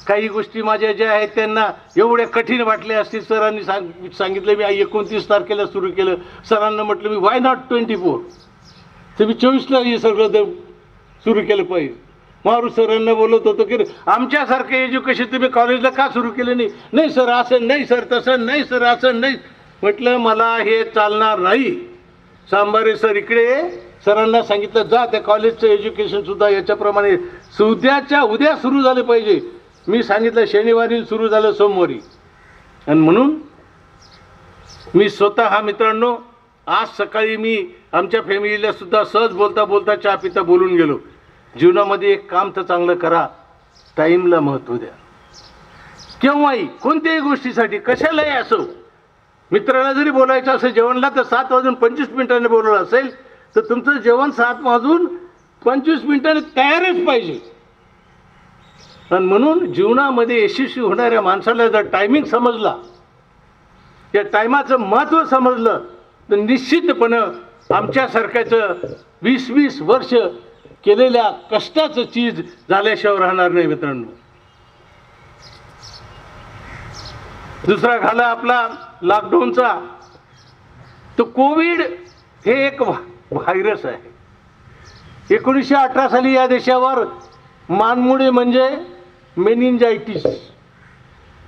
काही गोष्टी माझ्या ज्या आहेत त्यांना एवढ्या कठीण वाटल्या असतील. सरांनी सांगितलं मी 29 तारखेला सुरू केलं. सरांना म्हटलं मी वाय नॉट 24, तर मी 24ला हे सगळं सुरू केलं पाहिजे. मारू सरांना बोलत होतो की आमच्यासारखं एज्युकेशन तुम्ही कॉलेजला का सुरू केलं नाही. नाही सर असं नाही, सर तसं नाही, सर असं नाही. म्हटलं मला हे चालणार नाही. सांबारे सर इकडे, सरांना सांगितलं जा त्या कॉलेजचं एज्युकेशन सुद्धा याच्याप्रमाणे उद्या सुरू झालं पाहिजे. मी सांगितलं शनिवारी सुरू झालं, सोमवारी. आणि म्हणून मी स्वतः मित्रांनो आज सकाळी मी आमच्या फॅमिलीला सुद्धा सहज बोलता चहा पिता बोलून गेलो. जीवनामध्ये एक काम तर चांगलं करा, टाईमला महत्त्व द्या. केव्हाही कोणत्याही गोष्टीसाठी कशालाही असो. मित्राला जरी बोलायचं असेल जेवणला तर 7:25 बोलवलं असेल तर तुमचं जेवण 7:25 तयारच पाहिजे. आणि म्हणून जीवनामध्ये यशस्वी होणाऱ्या माणसाला जर टायमिंग समजला, या टायमाचं महत्त्व समजलं तर निश्चितपणे आमच्यासारख्याचं 20-20 वर्ष केलेल्या कष्टाचं चीज झाल्याशिवाय राहणार नाही. मित्रांनो, दुसरा झाला आपला लॉकडाऊनचा. तर कोविड हे एक व्हायरस आहे. 1918 साली या देशावर मानमुळे म्हणजे मेनिंजायटिस,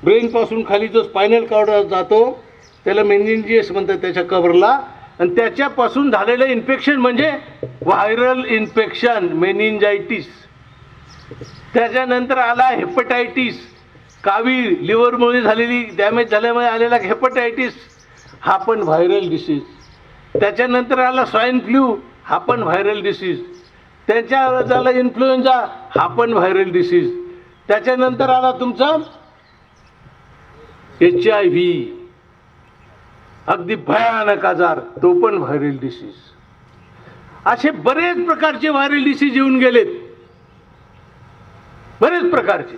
ब्रेनपासून खाली जो स्पायनल कॉर्ड जातो त्याला मेनिंजियस म्हणतात, त्याच्या कव्हरला आणि त्याच्यापासून झालेलं इन्फेक्शन म्हणजे व्हायरल इन्फेक्शन, मेनिंजायटिस. त्याच्यानंतर आला हेपटायटिस, कावीळ, लिव्हरमुळे झालेली डॅमेज झाल्यामुळे आलेला हेपटायटिस, हा पण व्हायरल डिसीज. त्याच्यानंतर आला स्वाईन फ्लू, हा पण व्हायरल डिसीज. त्याच्यावर झाला इन्फ्लुएन्झा, हा पण व्हायरल डिसीज. त्याच्यानंतर आला तुमचा HIV, अगदी भयानक आजार, तो पण व्हायरल डिसीज. असे बरेच प्रकारचे व्हायरल डिसीज येऊन गेलेत, बरेच प्रकारचे.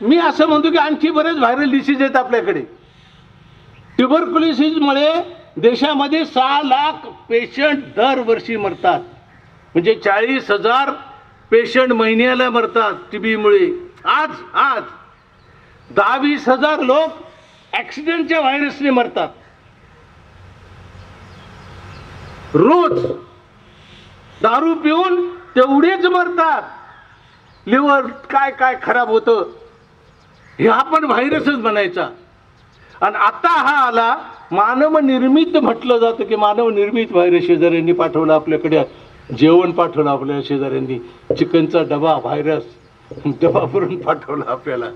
मी असं म्हणतो की आणखी बरेच व्हायरल डिसीज आहेत आपल्याकडे. ट्युबरक्युलोसिसमुळे देशामध्ये 6 लाख पेशंट दरवर्षी मरतात, म्हणजे 40,000 पेशंट महिन्याला मरतात टीबीमुळे. आज 10-20 हजार लोक ऍक्सिडेंटच्या व्हायरसने मरतात रोज. दारू पिऊन तेवढेच मरतात. लिव्हर काय काय खराब होतं, हे आपण व्हायरसच म्हणायचा. आणि आता हा आला मानव निर्मित, म्हटलं जातं की मानव निर्मित व्हायरस. शेजाऱ्यांनी पाठवला आपल्याकडे, जेवण पाठवलं आपल्या शेजाऱ्यांनी, चिकनचा डबा, व्हायरस डबा भरून पाठवला आपल्याला.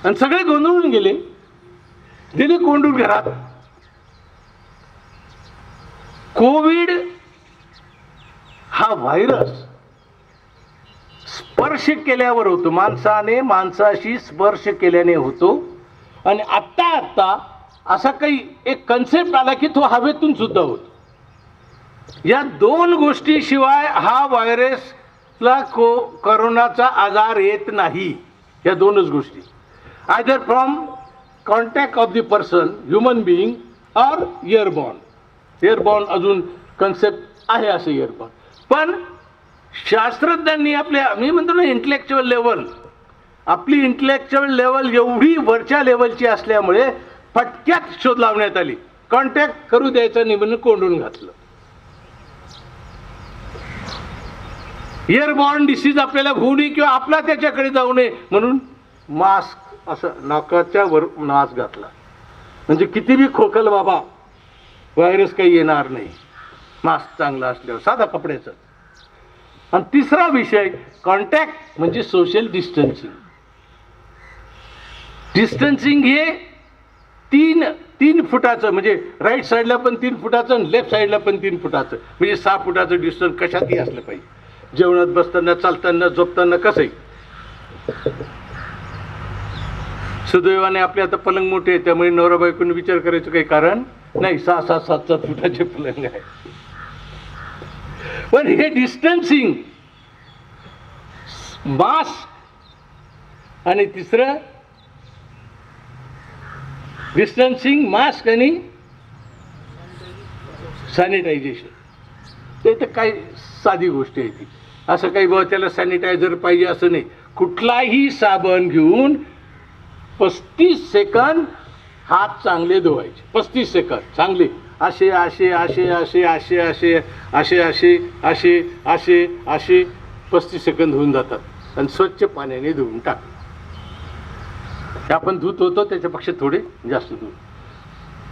आणि सगळे गोंधळून गेले, दिले कोंडून घरात. कोविड हा व्हायरस स्पर्श केल्यावर होतो, माणसाशी स्पर्श केल्याने होतो. आणि आत्ता असा काही एक कन्सेप्ट आला की तो हवेतून सुद्धा होतो. या 2 गोष्टीशिवाय हा व्हायरसला कोरोनाचा आजार येत नाही. या 2च गोष्टी, either from contact of the person, human being, or airborne. Airborne अजून कन्सेप्ट आहे असं एअरबॉर्न. पण शास्त्रज्ञांनी आपल्या, मी म्हणतो ना, इंटेलेक्च्युअल लेवल, आपली इंटेलेक्च्युअल लेवल एवढी वरच्या लेवलची असल्यामुळे फटक्यात शोध लावण्यात आली. कॉन्टॅक्ट करू द्यायचा नाही म्हणून कोंडून घातलं. एअरबॉर्न डिसीज आपल्याला होऊ नये किंवा आपला त्याच्याकडे जाऊ नये म्हणून मास्क, असं नाकाच्या वर मास्क घातला, म्हणजे किती बी खोकल बाबा, व्हायरस काही येणार नाही, मास्क चांगला असल्यावर, साधा कपड्याचं. आणि तिसरा विषय कॉन्टॅक्ट म्हणजे सोशल डिस्टन्सिंग. डिस्टन्सिंग हे 3 फुटाचं, म्हणजे राईट साईडला पण 3 फुटाचं आणि लेफ्ट साईडला पण 3 फुटाचं, म्हणजे 6 फुटाचं डिस्टन्स कशातही असलं पाहिजे. जेवणात बसताना, चालताना, झोपताना, कसंही. सुदैवाने आपले आता पलंग मोठे आहे, त्यामुळे नवरा बायकोने विचार करायचं काही कारण नाही. 6-7 फुटाचे पलंग आहे. पण हे डिस्टन्सिंग, मास्क आणि तिसरं डिस्टन्सिंग, मास्क आणि सॅनिटायझेशन, ते तर काही साधी गोष्ट आहे ती. असं काही बाबा त्याला सॅनिटायझर पाहिजे असं नाही. कुठलाही साबण घेऊन 35 सेकंद हात चांगले धुवायचे. 35 सेकंद चांगले असे असे असे असे असे असे असे असे असे असे असे 35 सेकंद होऊन जातात आणि स्वच्छ पाण्याने धुवून टाक. आपण धुत होतो त्याच्यापेक्षा थोडे जास्त धुवून.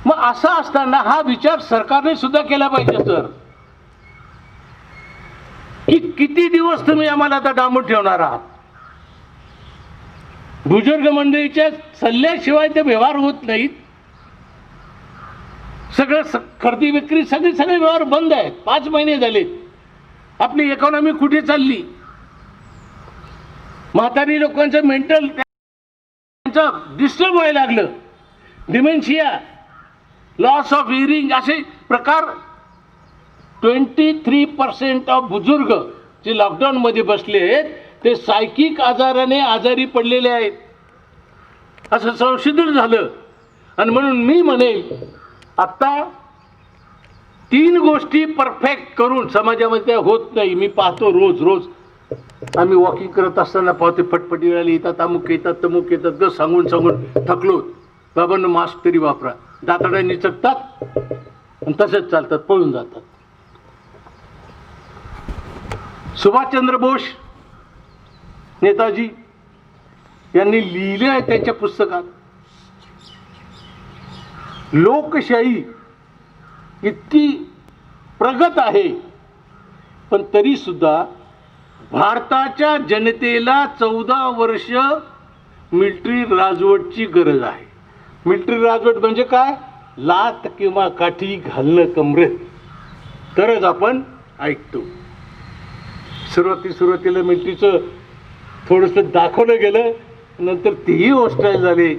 मग असं असताना हा विचार सरकारने सुद्धा केला पाहिजे सर, की किती दिवस तुम्ही आम्हाला आता डांबून ठेवणार आहात. बुजुर्ग मंडळीच्या सल्ल्याशिवाय ते व्यवहार होत नाहीत. सगळं खरेदी विक्री सगळे व्यवहार बंद आहेत. 5 महिने झाले. आपली इकॉनॉमी कुठे चालली. म्हातारी लोकांचं मेंटल डिस्टर्ब व्हायला लागलं. डिमेन्शिया, लॉस ऑफ हिअरिंग असे प्रकार. 23% ऑफ बुजुर्ग जे लॉकडाऊन मध्ये बसले आहेत ते सायकिक आजाराने आजारी पडलेले आहेत असं संशोधन झालं. आणि म्हणून मी म्हणेल आता 3 गोष्टी परफेक्ट करून समाजामध्ये होत नाही. मी पाहतो रोज आम्ही वॉकिंग करत असताना पाहते फटफटीवाले येतात, अमुक येतात, तमुक येतात. ग सांगून थकलो. बाबांनो मास्क तरी वापरा. दाताड्या निचकतात आणि तसेच चालतात, पळून जातात. सुभाषचंद्र बोस नेताजी यांनी लिहिले आहे त्यांच्या पुस्तकात लोकशाही इतकी प्रगत आहे, पण तरी सुद्धा भारताच्या जनतेला 14 वर्ष मिलिटरी राजवटची गरज आहे. मिलिटरी राजवट म्हणजे काय? लात किंवा काठी घालणं कमरेत, तरच आपण ऐकतो. सुरुवातीला मिलिटरीचं थोडंसं दाखवलं गेलं, नंतर तेही हॉस्टाईल झाले,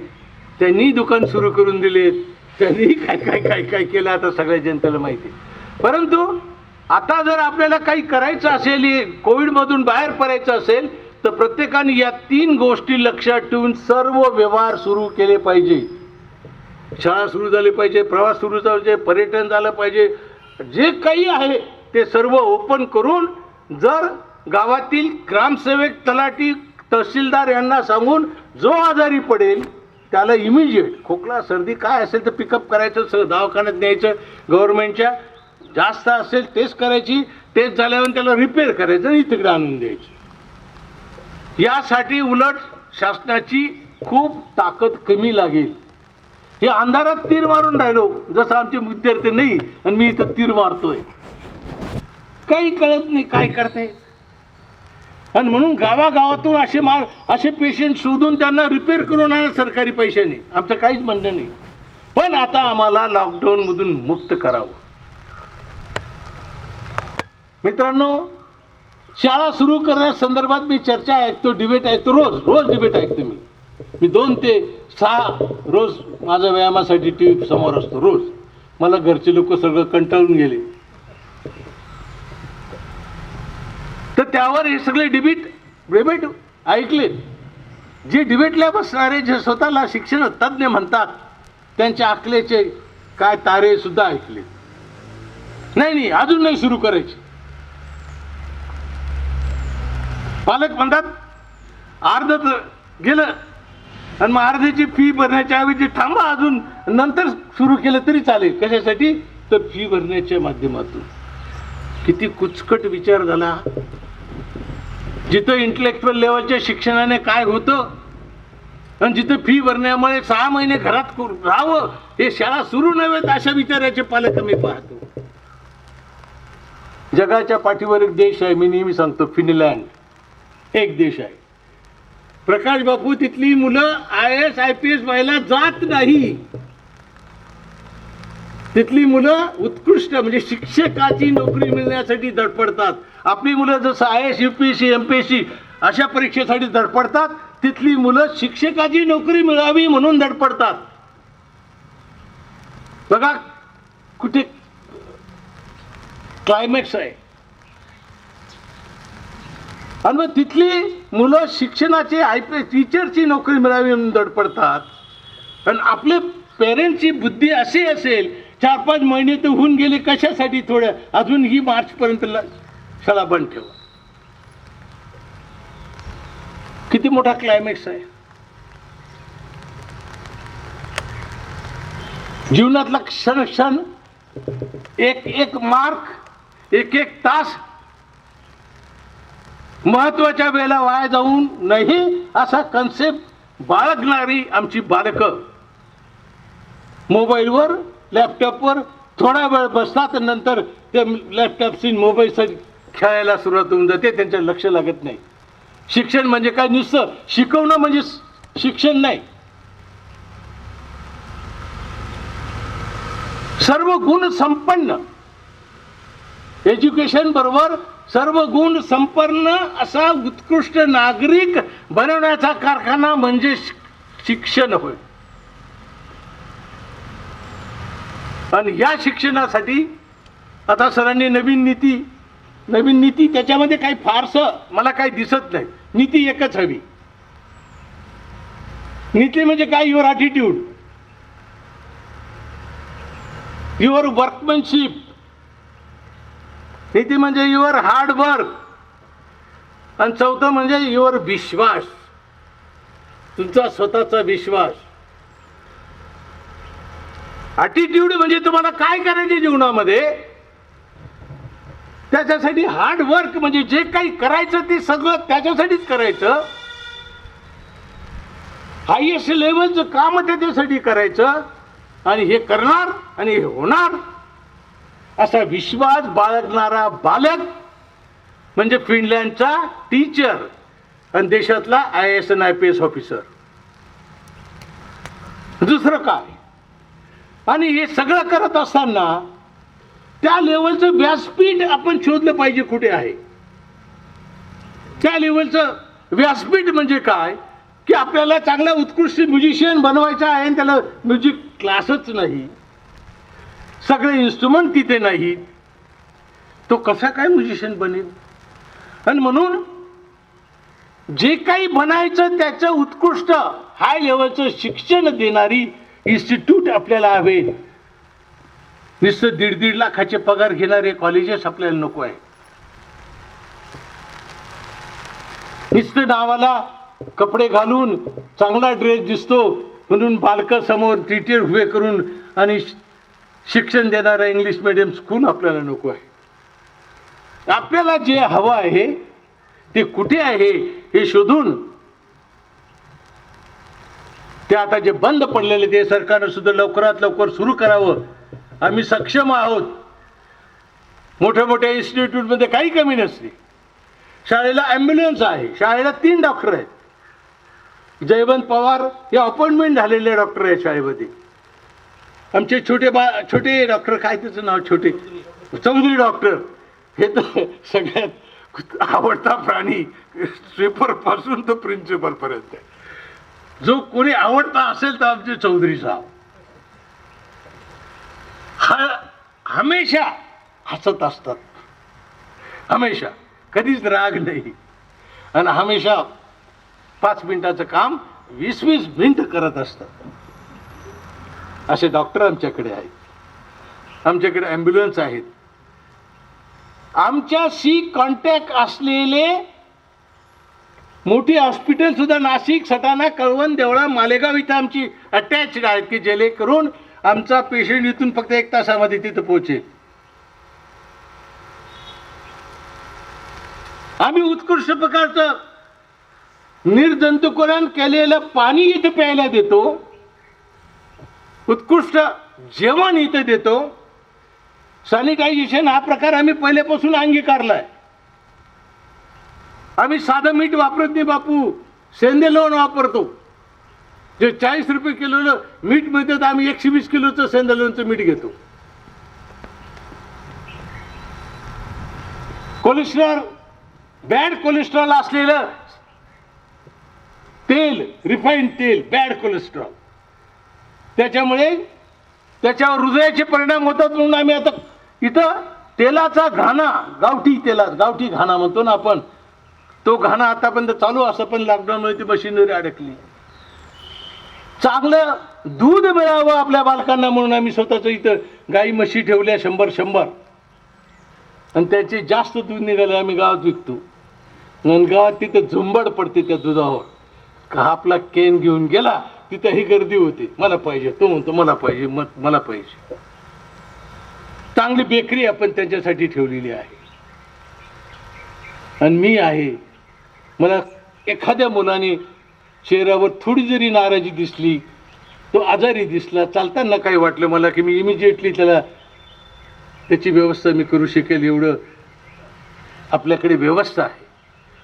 त्यांनी दुकान सुरू करून दिलेत, त्यांनी काय काय काय काय केलं आता सगळ्या जनतेला माहिती आहे. परंतु आता जर आपल्याला काही करायचं असेल, कोविडमधून बाहेर पडायचं असेल, तर प्रत्येकाने या 3 गोष्टी लक्षात ठेवून सर्व व्यवहार सुरू केले पाहिजे. शाळा सुरू झाली पाहिजे, प्रवास सुरू झाला पाहिजे, पर्यटन झालं पाहिजे, जे काही आहे ते सर्व ओपन करून, जर गावातील ग्रामसेवक, तलाठी, तहसीलदार यांना सांगून जो आजारी पडेल त्याला इमिजिएट खोकला सर्दी काय असेल तर पिकअप करायचं, दवाखान्यात न्यायचं, गव्हर्नमेंटच्या जास्त असेल टेस्ट करायची, टेस्ट झाल्यावर त्याला रिपेअर करायचं आणि तिकडे आणून द्यायची. यासाठी उलट शासनाची खूप ताकद कमी लागेल. हे अंधारात तीर मारून राहिलो, जसं आमचे विद्यार्थी नाही आणि मी इथं तीर मारतोय, काही कळत नाही काय करते. आणि म्हणून गावागावातून असे पेशंट शोधून त्यांना रिपेअर करून आणा सरकारी पैशाने, आमचं काहीच म्हणणं नाही. पण आता आम्हाला लॉकडाऊन मधून मुक्त करावं. मित्रांनो, शाळा सुरू करण्यासंदर्भात मी चर्चा ऐकतो, डिबेट ऐकतो, रोज डिबेट ऐकतो. मी 2 ते 6 रोज माझ्या व्यायामासाठी टीव्ही समोर असतो रोज. मला घरचे लोक सगळं कंटाळून गेले, तर त्यावर हे सगळे डिबेट ऐकले. जे डिबेटला बसणारे, जे स्वतःला शिक्षण तज्ज्ञ म्हणतात, त्यांच्या अकलेचे काय तारे सुद्धा ऐकले. नाही अजून नाही सुरू करायचे. पालक म्हणतात अर्ध गेलं आणि मग अर्ध्याची फी भरण्याच्या ऐवजी थांबा, अजून नंतर सुरू केलं तरी चालेल. कशासाठी? तर फी भरण्याच्या माध्यमातून. किती कुचकट विचार झाला. जिथं इंटेलेक्च्युअल लेवलच्या शिक्षणाने काय होतं आणि जिथं फी भरण्यामुळे 6 महिने घरात राहावं, हे शाळा सुरू नव्हेत अशा विचाराचे पालक मी पाहतो. जगाच्या पाठीवर एक देश आहे, मी नेहमी सांगतो, फिनलँड. एक देश आहे. प्रकाश बापू, तिथली मुलं IAS IPS व्हायला जात नाही. तिथली मुलं उत्कृष्ट म्हणजे शिक्षकाची नोकरी मिळण्यासाठी धडपडतात. आपली मुलं जसं IAS UPSC MPSC अशा परीक्षेसाठी धडपडतात, तिथली मुलं शिक्षकाची नोकरी मिळावी म्हणून धडपडतात. बघा कुठे क्लायमॅक्स आहे. आणि मग तिथली मुलं शिक्षणाची IPS टीचरची नोकरी मिळावी म्हणून धडपडतात. आणि आपले पेरेंट्सची बुद्धी अशी असेल, 4-5 महिने तर होऊन गेले, कशासाठी थोडं अजून ही मार्चपर्यंत शाळा बंद ठेवा. किती मोठा क्लायमॅक्स आहे. जीवनातला क्षण एक मार्क, एक तास महत्वाच्या वेळेला वाया जाऊन नाही असा कन्सेप्ट बाळगणारी आमची बालकं मोबाईलवर, लॅपटॉपवर थोडा वेळ बसतात, नंतर ते लॅपटॉपशी मोबाईलसाठी खेळायला सुरुवात होऊन जाते. त्यांचं लक्ष लागत नाही. शिक्षण म्हणजे काय? नुसतं शिकवणं म्हणजे शिक्षण नाही. सर्व गुण संपन्न एज्युकेशन बरोबर सर्व गुण संपन्न असा उत्कृष्ट नागरिक बनवण्याचा कारखाना म्हणजे शिक्षण होय. आणि या शिक्षणासाठी आता सरांनी नवीन नीती त्याच्यामध्ये काही फारसं मला काही दिसत नाही. नीती एकच हवी. नीती म्हणजे काय? Your attitude, your workmanship. नीती म्हणजे युअर हार्ड वर्क. आणि 4थं म्हणजे युअर विश्वास, तुमचा स्वतःचा विश्वास. ॲटिट्यूड म्हणजे तुम्हाला काय करायचे जीवनामध्ये, त्याच्यासाठी हार्ड वर्क म्हणजे जे काही करायचं ते सगळं त्याच्यासाठीच करायचं. हायएस्ट लेवलचं काम त्याच्यासाठी करायचं. आणि हे करणार आणि हे होणार असा विश्वास बाळगणारा बालक म्हणजे फिनलँडचा टीचर आणि देशातला IAS आणि IPS ऑफिसर. दुसरं काय? आणि हे सगळं करत असताना त्या लेवलचं व्यासपीठ आपण शोधलं पाहिजे कुठे आहे. त्या लेवलचं व्यासपीठ म्हणजे काय की आपल्याला चांगला उत्कृष्ट म्युझिशियन बनवायचा आहे आणि त्याला म्युझिक क्लासच नाही, सगळे इन्स्ट्रुमेंट तिथे नाहीत, तो कसा काय म्युझिशियन बनेल. आणि म्हणून जे काही बनायचं त्याचं उत्कृष्ट हाय लेवलचं शिक्षण देणारी इन्स्टिट्यूट आपल्याला हवे. नुसतं 1.5 लाखाचे पगार घेणारे कॉलेजेस आपल्याला नको आहे. नुसतं नावाला कपडे घालून चांगला ड्रेस दिसतो म्हणून बालकं समोर टीचर उभे करून आणि शिक्षण देणारा इंग्लिश मीडियम स्कूल आपल्याला नको आहे. आपल्याला जे हवं आहे ते कुठे आहे हे शोधून ते आता जे बंद पडलेले ते सरकारनं सुद्धा लवकरात लवकर सुरू करावं. आम्ही सक्षम आहोत. मोठ्या मोठ्या इन्स्टिट्यूटमध्ये काही कमी नसते. शाळेला ॲम्ब्युलन्स आहे, शाळेला 3 डॉक्टर आहेत. जयवंत पवार हे अपॉइंटमेंट झालेले डॉक्टर आहेत शाळेमध्ये. आमचे छोटे डॉक्टर, काय त्याचं नाव, चौधरी डॉक्टर, हे तर सगळ्यात आवडता प्राणी स्वीपर पासून तो प्रिन्सिपल पर्यंत. जो कोणी आवडता असेल तर आमचे चौधरी साहेब हमेशा हसत असतात, हमेशा कधीच राग नाही आणि हमेशा 5 मिनिटाचं काम 20-20 मिनिटं करत असतात. असे डॉक्टर आमच्याकडे आहेत. आमच्याकडे ॲम्ब्युलन्स आहेत. आमच्याशी कॉन्टॅक्ट असलेले मोठी हॉस्पिटल सुद्धा नाशिक, सटाणा, कळवण, देवळा, मालेगाव इथं आमची अटॅच्ड आहेत की जेणेकरून आमचा पेशंट इथून फक्त 1 तासामध्ये तिथं पोहोचेल. आम्ही उत्कृष्ट प्रकारचं निर्जंतुकीकरण केलेलं पाणी इथं प्यायला देतो, उत्कृष्ट जेवण इथं देतो. सॅनिटायझेशन हा प्रकार आम्ही पहिल्यापासून अंगीकारलाय. आम्ही साधं मीठ वापरत नाही बापू, सेंदे लोण वापरतो. जे 40 रुपये किलोनं मीठ मिळतं तर आम्ही 120 किलोचं सेंदे लोणचं मीठ घेतो. कोलेस्ट्रॉल, बॅड कोलेस्ट्रॉल असलेलं तेल, रिफाईंड तेल, बॅड कोलेस्ट्रॉल, त्याच्यामुळे त्याच्यावर हृदयाचे परिणाम होतात. म्हणून आम्ही आता इथं तेलाचा घाणा, गावठी घाणा म्हणतो ना आपण, तो घाणा आतापर्यंत चालू असं पण लॉकडाऊनमुळे ती मशिनरी अडकली. चांगलं दूध मिळावं आपल्या बालकांना म्हणून आम्ही स्वतःच इथं गाई म्हशी ठेवल्या 100 आणि त्याचे जास्त दूध निघाले आम्ही गावात विकतो. आणि गावात तिथं झुंबड पडते त्या दुधावर. का आपला केन घेऊन गेला तिथं ही गर्दी होते, मला पाहिजे, तो म्हणतो मला पाहिजे, मला पाहिजे. चांगली बेकरी आपण त्यांच्यासाठी ठेवलेली आहे. आणि मी आहे, मला एखाद्या मुलाने चेहऱ्यावर थोडी जरी नाराजी दिसली, तो आजारी दिसला, चालताना काही वाटलं मला की मी इमिजिएटली त्याची व्यवस्था मी करू शकेल एवढं आपल्याकडे व्यवस्था आहे.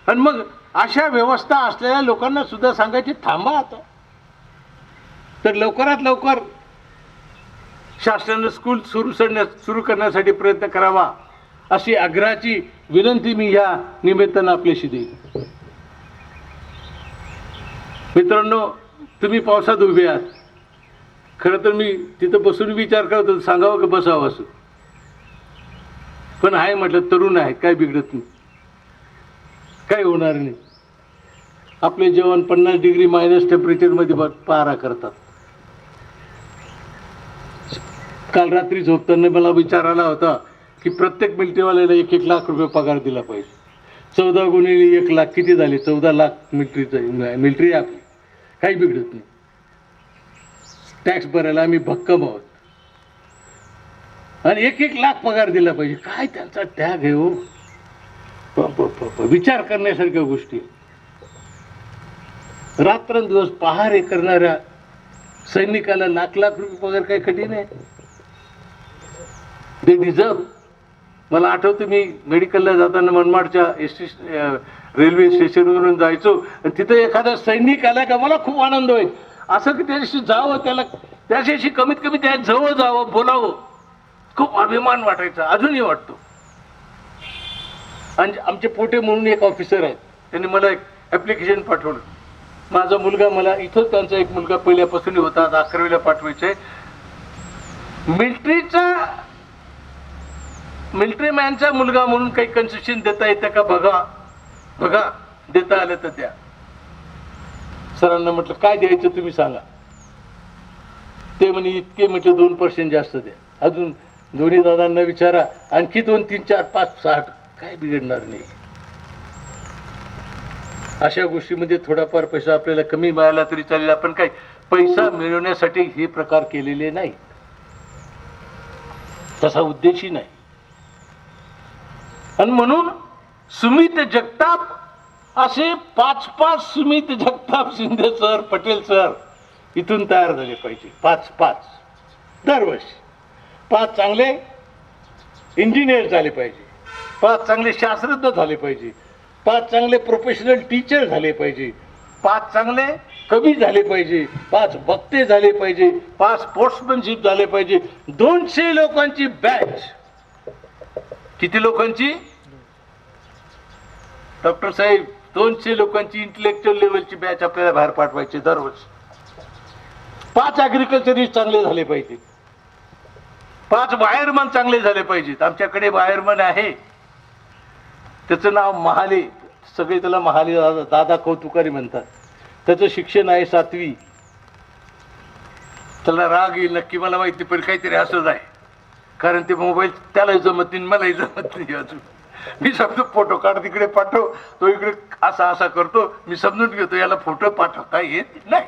आणि मग अशा व्यवस्था असलेल्या लोकांना सुद्धा सांगायचे थांबा आता. तर लवकरात लवकर शासनानं स्कूल सुरू करण्यासाठी प्रयत्न करावा अशी आग्रहाची विनंती मी या निमित्तानं आपल्याशी देईन. मित्रांनो, तुम्ही पावसात उभे आहात. खरं तर मी तिथं बसून विचार करत होतो सांगावं का बसावं असं, पण आहे म्हटलं तरुण आहे, काय बिघडत नाही, काय होणार नाही. आपले जवान 50 डिग्री मायनस टेम्परेचरमध्ये पारा करतात. काल रात्री झोपताना मला विचार आला होता की प्रत्येक मिलिटरीवाल्याला 1-1 लाख रुपये पगार दिला पाहिजे. 14 गुणिले 1 लाख किती झाले? 14 लाख मिलिटरी आपली, काही बिघडत नाही. टॅक्स भरायला आम्ही भक्कम आहोत आणि 1-1 लाख पगार दिला पाहिजे. काय त्यांचा त्याग आहे हो, विचार करण्यासारख्या गोष्टी. रात्रंदिवस पहारे करणाऱ्या सैनिकाला लाख लाख रुपये पगार काही कठीण आहे? दे डिझर्व. मला आठवतं मी मेडिकलला जाताना मनमाडच्या रेल्वे स्टेशनवरून जायचो आणि तिथं एखादा सैनिक आला का मला खूप आनंद होईल. असं की त्याच्याशी जावं, त्याच्याशी कमीत कमी त्या जवळ जावं, बोलावं, खूप अभिमान वाटायचा, अजूनही वाटतो. आणि आमचे पोटे म्हणून एक ऑफिसर आहेत, त्यांनी मला एक ॲप्लिकेशन पाठवलं. माझा मुलगा, मला इथं त्यांचा एक मुलगा पहिल्यापासून होता, आता 11वीला पाठवायचंय. मिलिटरी मॅनचा मुलगा म्हणून काही कन्सेशन देता येतं का बघा देता आलं तर द्या. सरांना म्हटलं काय द्यायचं तुम्ही सांगा. ते म्हणे इतके, म्हटलं 2% जास्त द्या. अजून दोन्ही दादांना विचारा, आणखी 2, 3, 4, 5, 6, काय बिघडणार नाही. अशा गोष्टीमध्ये थोडाफार पैसा आपल्याला कमी मिळाला तरी चालेल. आपण काय पैसा मिळवण्यासाठी हे प्रकार केलेले नाही, तसा उद्देशही नाही. आणि म्हणून सुमित जगताप असे 5 सुमित जगताप शिंदे सर, पटेल सर इथून तयार झाले पाहिजे. 5 दरवर्षी 5 चांगले इंजिनियर झाले पाहिजे, 5 चांगले शास्त्रज्ञ झाले पाहिजे, 5 चांगले प्रोफेशनल टीचर झाले पाहिजे, 5 चांगले कवी झाले पाहिजे, 5 वक्ते झाले पाहिजे, 5 स्पोर्ट्समॅनशिप झाले पाहिजे. 200 लोकांची बॅच. किती लोकांची डॉक्टर साहेब? 200 लोकांची इंटेलेक्च्युअल लेवलची बॅच आपल्याला बाहेर पाठवायची दरवर्षी. 5 ॲग्रिकल्चरिस्ट चांगले झाले पाहिजेत, 5 वायरमन चांगले झाले पाहिजेत. आमच्याकडे वायरमन आहे, त्याचं नाव महाले, सगळे त्याला महाले दादा कौतुकारी म्हणतात. त्याचं शिक्षण आहे 7वी. त्याला राग येईल नक्की मला माहिती, पण काहीतरी असंच आहे. कारण ते मोबाईल त्यालाही जमत नाही, मलाही जमत नाही. अजून मी समजून फोटो काढ, तिकडे पाठव, तो इकडे असा करतो. मी समजून घेतो याला फोटो पाठवता येत नाही.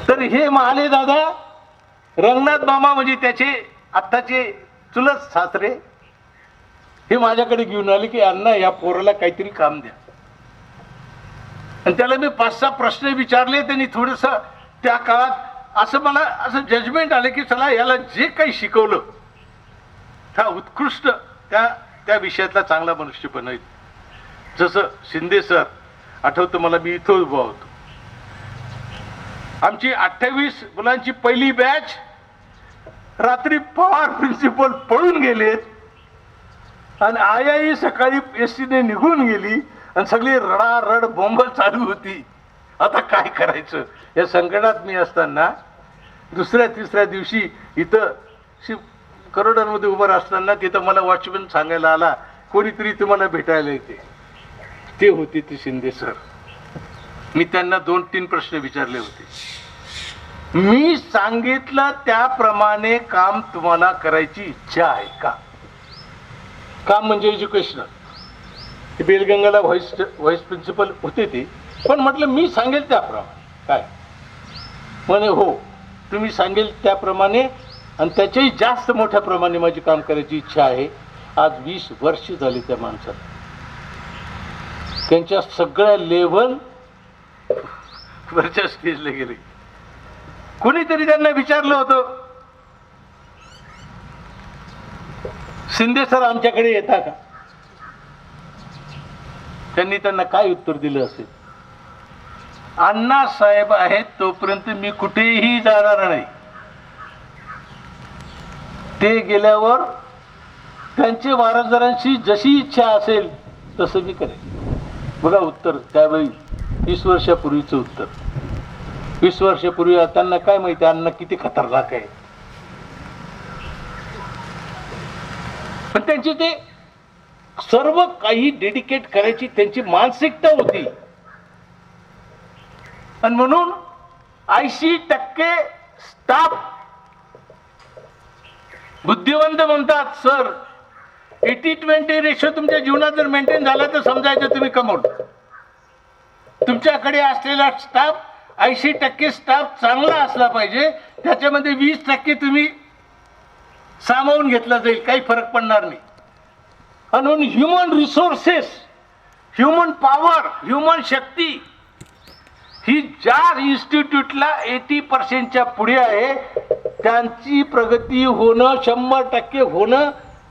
तर हे महाले दादा, रंगनाथ मामा म्हणजे त्याचे आत्ताचे चुलत सासरे, हे माझ्याकडे घेऊन आले की अण्णा या पोराला काहीतरी काम द्या. आणि त्याला मी 5-6 प्रश्न विचारले. त्यांनी थोडस त्या काळात असं मला असं जजमेंट आलं की चला याला जे काही शिकवलं हा उत्कृष्ट त्या विषयातला चांगला मनुष्य बनायचं. जसं शिंदे सर, आठवतं मला, मी इथं उभा होतो. आमची 28 मुलांची पहिली बॅच, रात्री पवार प्रिन्सिपल पळून गेलेत आणि आई सकाळी एसटीने निघून गेली आणि सगळी रडारड बोंब चालू होती. आता काय करायचं या संकटात मी असताना, 2-3 दिवशी इथं करोडांमध्ये उभं असताना तिथं मला वॉचमॅन सांगायला आला, कोणीतरी तुम्हाला भेटायला येते. ते होते ते शिंदे सर. मी त्यांना 2-3 प्रश्न विचारले होते. मी सांगितलं त्याप्रमाणे काम तुम्हाला करायची इच्छा आहे का? काम म्हणजे एज्युकेशनल. बेलगंगाला व्हाईस प्रिन्सिपल होते ते, पण म्हटलं मी सांगेल त्याप्रमाणे काय. म्हणे हो, तुम्ही सांगेल त्याप्रमाणे आणि त्याच्याही जास्त मोठ्या प्रमाणे माझी काम करायची इच्छा आहे. आज 20 वर्ष झाली त्या माणसाला. त्यांच्या सगळ्या लेव्हल वरच्या स्टेजला गेले. कोणीतरी त्यांना विचारलं होतं, शिंदे सर आमच्याकडे येता का? त्यांना काय उत्तर दिलं असेल? अण्णा साहेब आहेत तोपर्यंत मी कुठेही जाणार नाही. ते गेल्यावर त्यांचे वारसदारांची जशी इच्छा असेल तसं मी करेन. बघा उत्तर त्यावेळी 20 वर्षापूर्वीचं उत्तर. 20 वर्षापूर्वी त्यांना काय माहिती अण्णा किती खतरनाक आहे. पण त्यांची ते सर्व काही डेडिकेट करायची त्यांची मानसिकता होती. आणि म्हणून 80% स्टाफ बुद्धिवंत म्हणतात, सर 80-20 रेशो तुमच्या जीवनात जर मेंटेन झाला तर समजायचं तुम्ही कमवलं. तुमच्याकडे असलेला स्टाफ 80% स्टाफ चांगला असला पाहिजे, त्याच्यामध्ये 20% तुम्ही सामावून घेतला जाईल, काही फरक पडणार नाही. आणि म्हणून human resources, human power, human शक्ती ही ज्या इन्स्टिट्यूटला 80% पुढे आहे त्यांची प्रगती होणं 100% होणं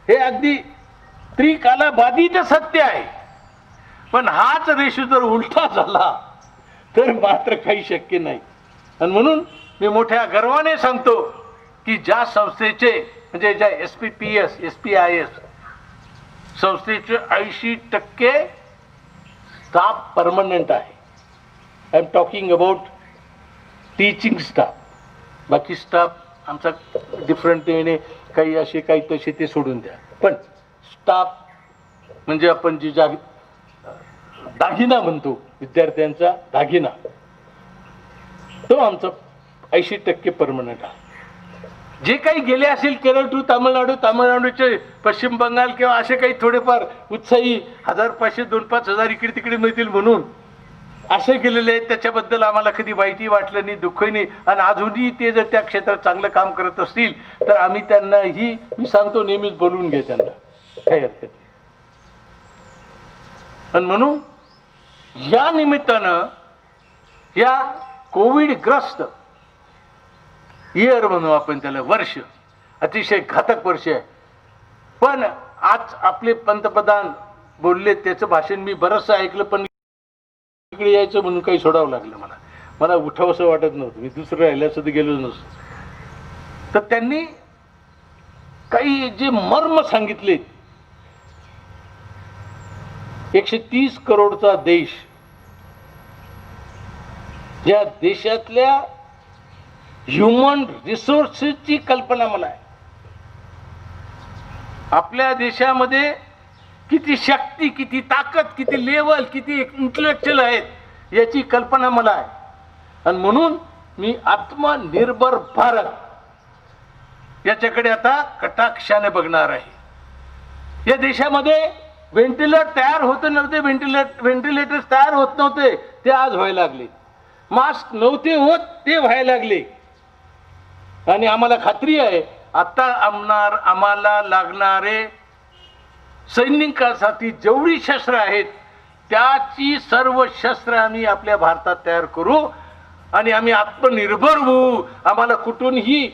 हे अगदी त्रिकालाबाधित सत्य आहे. पण हाच रेशो जर उलटा झाला तर मात्र काही शक्य नाही. आणि म्हणून मी मोठ्या गर्वाने सांगतो की ज्या संस्थेचे म्हणजे ज्या SPPS SPIS संस्थेचे 80% स्टाफ परमनंट आहे. I am talking about teaching staff. बाकी स्टाफ आमचा डिफरंट वेने काही असे काही तसे ते सोडून द्या. पण स्टाफ म्हणजे आपण जी दागिना म्हणतो विद्यार्थ्यांचा दागिना तो आमचा 80% परमनंट आहे. जे काही गेले असेल केरळ टू तामिळनाडूचे पश्चिम बंगाल किंवा असे काही थोडेफार उत्साही 1000-500 2-5 इकडे तिकडे मिळतील म्हणून असे गेलेले आहेत, त्याच्याबद्दल आम्हाला कधी वाईटही वाटलं नाही, दुःखही नाही. आणि अजूनही ते जर त्या क्षेत्रात चांगलं काम करत असतील तर आम्ही त्यांना ही मी सांगतो नेहमीच बोलवून घे त्यांना, काही हरकत नाही. आणि म्हणून या निमित्तानं या कोविडग्रस्त इयर म्हणू आपण त्याला, वर्ष अतिशय घातक वर्ष आहे. पण आज आपले पंतप्रधान बोलले त्याचं भाषण मी बरंचसं ऐकलं, पण इकडे यायचं म्हणून काही सोडावं लागलं. मला उठावंसं वाटत नव्हतं, मी दुसरं राहिल्या सुद्धा गेलो नसतो. तर त्यांनी काही जे मर्म सांगितले, 130 करोडचा देश, या देशातल्या ह्युमन रिसोर्सेसची कल्पना मला आहे. आपल्या देशामध्ये किती शक्ती, किती ताकद, किती लेवल, किती इंटेलेक्च्युअल आहेत याची कल्पना मला आहे. आणि म्हणून मी आत्मनिर्भर भारत याच्याकडे आता कटाक्षाने बघणार आहे. या देशामध्ये व्हेंटिलेटर तयार होत नव्हते, व्हेंटिलेटर्स तयार होत नव्हते, ते आज व्हायला लागले. मास्क नव्हते होत, ते व्हायला लागले. आणि आम्हाला खात्री आहे आता आम्हाला लागणारे सैनिकांसाठी जेवढी शस्त्र आहेत त्याची सर्व शस्त्र आम्ही आपल्या भारतात तयार करू आणि आम्ही आत्मनिर्भर होऊ. आम्हाला कुठूनही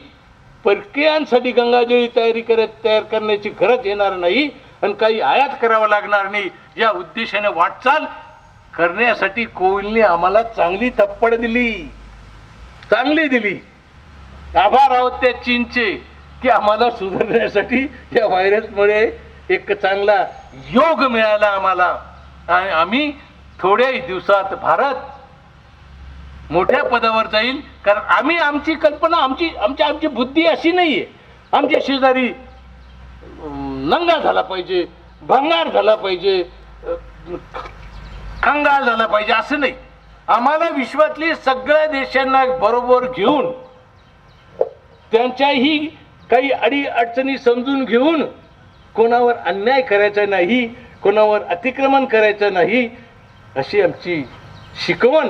परकीयांसाठी गंगाजळी तयार करण्याची गरज येणार नाही आणि काही आयात करावं लागणार नाही. या उद्देशाने वाटचाल करण्यासाठी कोविडने आम्हाला चांगली थप्पड दिली, चांगली दिली. आभार आहोत त्या चीनचे की आम्हाला सुधारण्यासाठी या व्हायरसमुळे एक चांगला योग मिळाला आम्हाला. आणि आम्ही थोड्याही दिवसात भारत मोठ्या पदावर जाईल. कारण आम्ही आमची कल्पना, आमची बुद्धी अशी नाहीये आमच्या शेजारी नंगा झाला पाहिजे, भंगार झाला पाहिजे, कंगाल झाला पाहिजे असं नाही. आम्हाला विश्वातली सगळ्या देशांना बरोबर घेऊन त्यांच्याही काही अडीअडचणी समजून घेऊन कोणावर अन्याय करायचा नाही, कोणावर अतिक्रमण करायचं नाही, अशी आमची शिकवण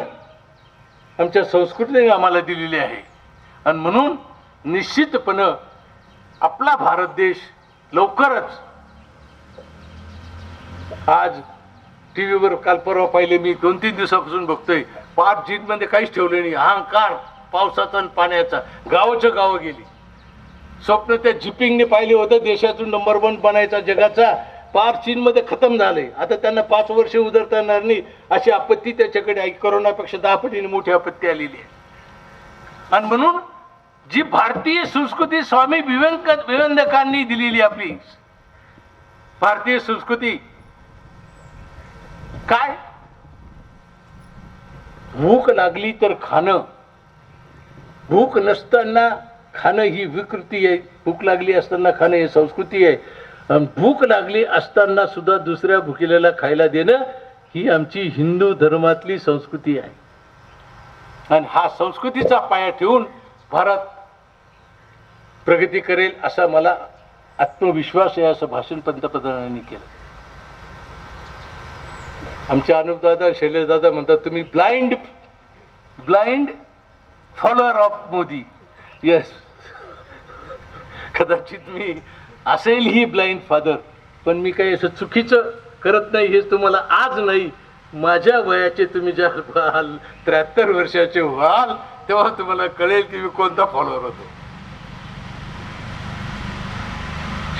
आमच्या संस्कृतीने आम्हाला दिलेली आहे. आणि म्हणून निश्चितपणे आपला भारत देश लवकरच, आज टी व्हीवर काल परवा पाहिले मी, 2-3 दिवसापासून बघतोय, 5 जीनमध्ये काहीच ठेवलं नाही. अहंकार पावसाचा आणि पाण्याचा, गावाच्या गावं गेली. स्वप्न त्या जिपिंगने पाहिले होतं देशातून नंबर 1 बनायचा जगाचा, पार चीनमध्ये खतम झाले. आता त्यांना 5 वर्ष उधळता येणार नाही अशी आपत्ती त्याच्याकडे आहे. करोनापेक्षा 10 पटीने मोठी आपत्ती आलेली आहे. आणि म्हणून जी भारतीय संस्कृती स्वामी विवेकानंदांनी दिलेली आपली भारतीय संस्कृती काय, भूक लागली तर खाणं, भूक नसताना खाणं ही विकृती आहे, भूक लागली असताना खाणं ही संस्कृती आहे. भूक लागली असताना सुद्धा दुसऱ्या भुकेल्याला खायला देणं ही आमची हिंदू धर्मातली संस्कृती आहे. आणि हा संस्कृतीचा पाया ठेवून भारत प्रगती करेल असा मला आत्मविश्वास आहे, असं भाषण पंतप्रधानांनी केलं. आमचे अनुपदादा, शैलेशदादा म्हणतात तुम्ही blind follower of Modi. Yes, कदाचित मी असेल ही ब्लाइंड फादर, पण मी काही असं चुकीचं करत नाही हे तुम्हाला आज नाही माझ्या वयाचे तुम्ही ज्या व्हाल 73 वर्षाचे व्हाल तेव्हा तुम्हाला कळेल की मी कोणता फॉलोअर होतो.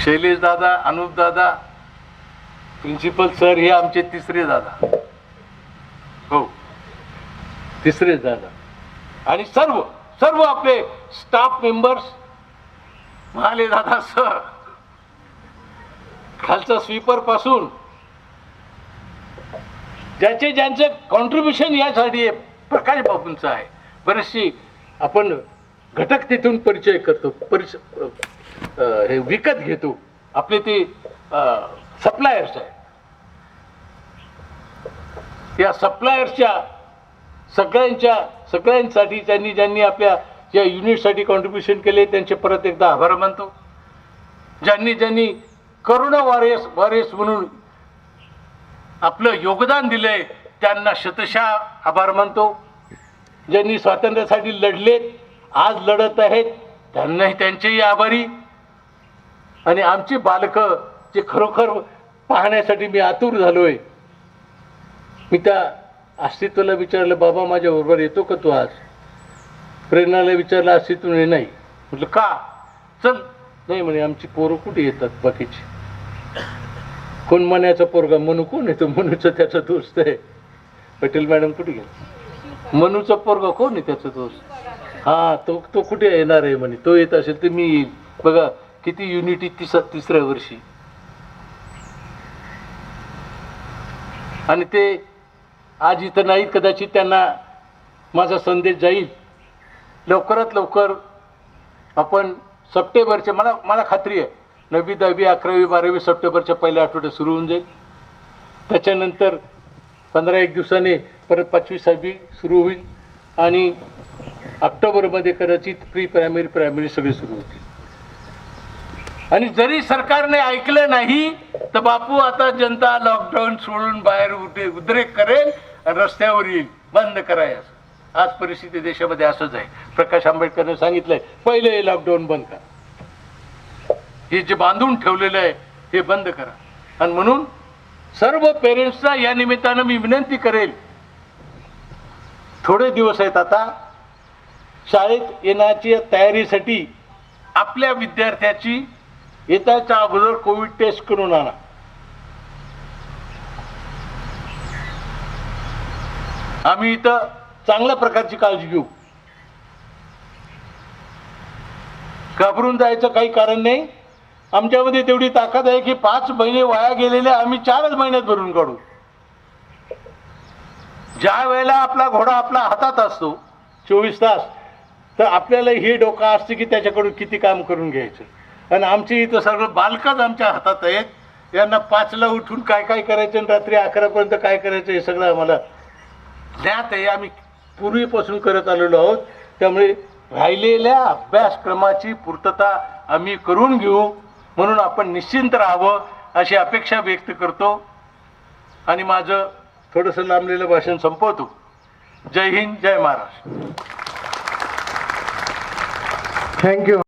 शैलेश दादा, अनुप दादा, प्रिन्सिपल सर हे आमचे तिसरे दादा. हो, तिसरे दादा. आणि सर्व सर्व आपले स्टाफ मेंबर्स, महाले दादा सर, खालचा स्वीपर पासून ज्याचे ज्यांचं कॉन्ट्रीब्युशन यासाठी आहे, प्रकाश बाबूंचं आहे. बरेचसे आपण घटक तिथून परिचय करतो, हे विकत घेतो. आपले ते सप्लायर्स आहे. या सप्लायर्सच्या सगळ्यांसाठी ज्यांनी आपल्या ज्या युनिटसाठी कॉन्ट्रीब्युशन केले त्यांचे परत एकदा आभार मानतो. ज्यांनी करोना वॉरियर्स म्हणून आपलं योगदान दिलंय त्यांना शतशः आभार मानतो. ज्यांनी स्वातंत्र्यासाठी लढलेत, आज लढत आहेत, त्यांनाही त्यांचेही आभारी. आणि आमची बालकं जे खरोखर पाहण्यासाठी मी आतुर झालोय. मी त्या अस्तित्वाला विचारलं, बाबा माझ्याबरोबर येतो का तू आज? प्रेरणाला विचारलं, अस्तित्व नाही. म्हटलं का? चल. नाही म्हणे, आमची पोरं कुठे येतात बाकीची. कोण मनाचा पोरगा? मनू कोण आहे? तो मनूचा त्याचा दोस्त आहे. पटेल मॅडम कुठे गेला? मनूचा पोरगा कोण आहे? त्याचा दोस्त. हा, तो कुठे येणार आहे म्हणे. तो येत असेल तर मी येईल. बघा किती युनिटी, तिसऱ्या वर्षी. आणि ते आज इथं नाहीत, कदाचित त्यांना माझा संदेश जाईल. लवकरात लवकर आपण सप्टेंबरचे, मला खात्री आहे 9वी 10वी 11वी 12वी सप्टेंबरच्या पहिल्या आठवड्यात सुरू होऊन जाईल. त्याच्यानंतर 15-1 दिवसाने परत 5वी 6वी सुरू होईल. आणि ऑक्टोबरमध्ये कदाचित प्री प्रायमरी सगळे सुरू होतील. आणि जरी सरकारने ऐकलं नाही तर बापू आता जनता लॉकडाऊन सोडून बाहेर उद्रेक करेल आणि रस्त्यावर येईल. बंद करायचं. आज परिस्थिती देशामध्ये असंच आहे. प्रकाश आंबेडकरने सांगितलंय, पहिले हे लॉकडाऊन बंद करा. हे जे बांधून ठेवलेलं आहे हे बंद करा. आणि म्हणून सर्व पेरेंट्सना या निमित्तानं मी विनंती करेल, थोडे दिवस आहेत आता, शाळेत येण्याच्या तयारीसाठी आपल्या विद्यार्थ्याची येताच्या अगोदर कोविड टेस्ट करून आणा. आम्ही इथं चांगल्या प्रकारची काळजी घेऊ. घाबरून जायचं काही कारण नाही. आमच्यामध्ये तेवढी ताकद आहे की 5 महिने वाया गेलेले आम्ही 4च महिन्यात भरून काढू. ज्या वेळेला आपला घोडा आपल्या हातात असतो 24 तास, तर आपल्याला हे डोकं असते की त्याच्याकडून किती काम करून घ्यायचं. आणि आमची इथं सगळं बालकच आमच्या हातात आहेत. यांना 5ला उठून काय काय करायचं आणि रात्री 11पर्यंत काय करायचं हे सगळं आम्हाला ज्ञात आहे. आम्ही पूर्वीपासून करत आलेलो आहोत. त्यामुळे राहिलेल्या अभ्यासक्रमाची पूर्तता आम्ही करून घेऊ. म्हणून आपण निश्चिंत राहावं अशी अपेक्षा व्यक्त करतो. आणि माझं थोडंसं लांबलेलं भाषण संपवतो. जय हिंद, जय महाराष्ट्र. Thank you.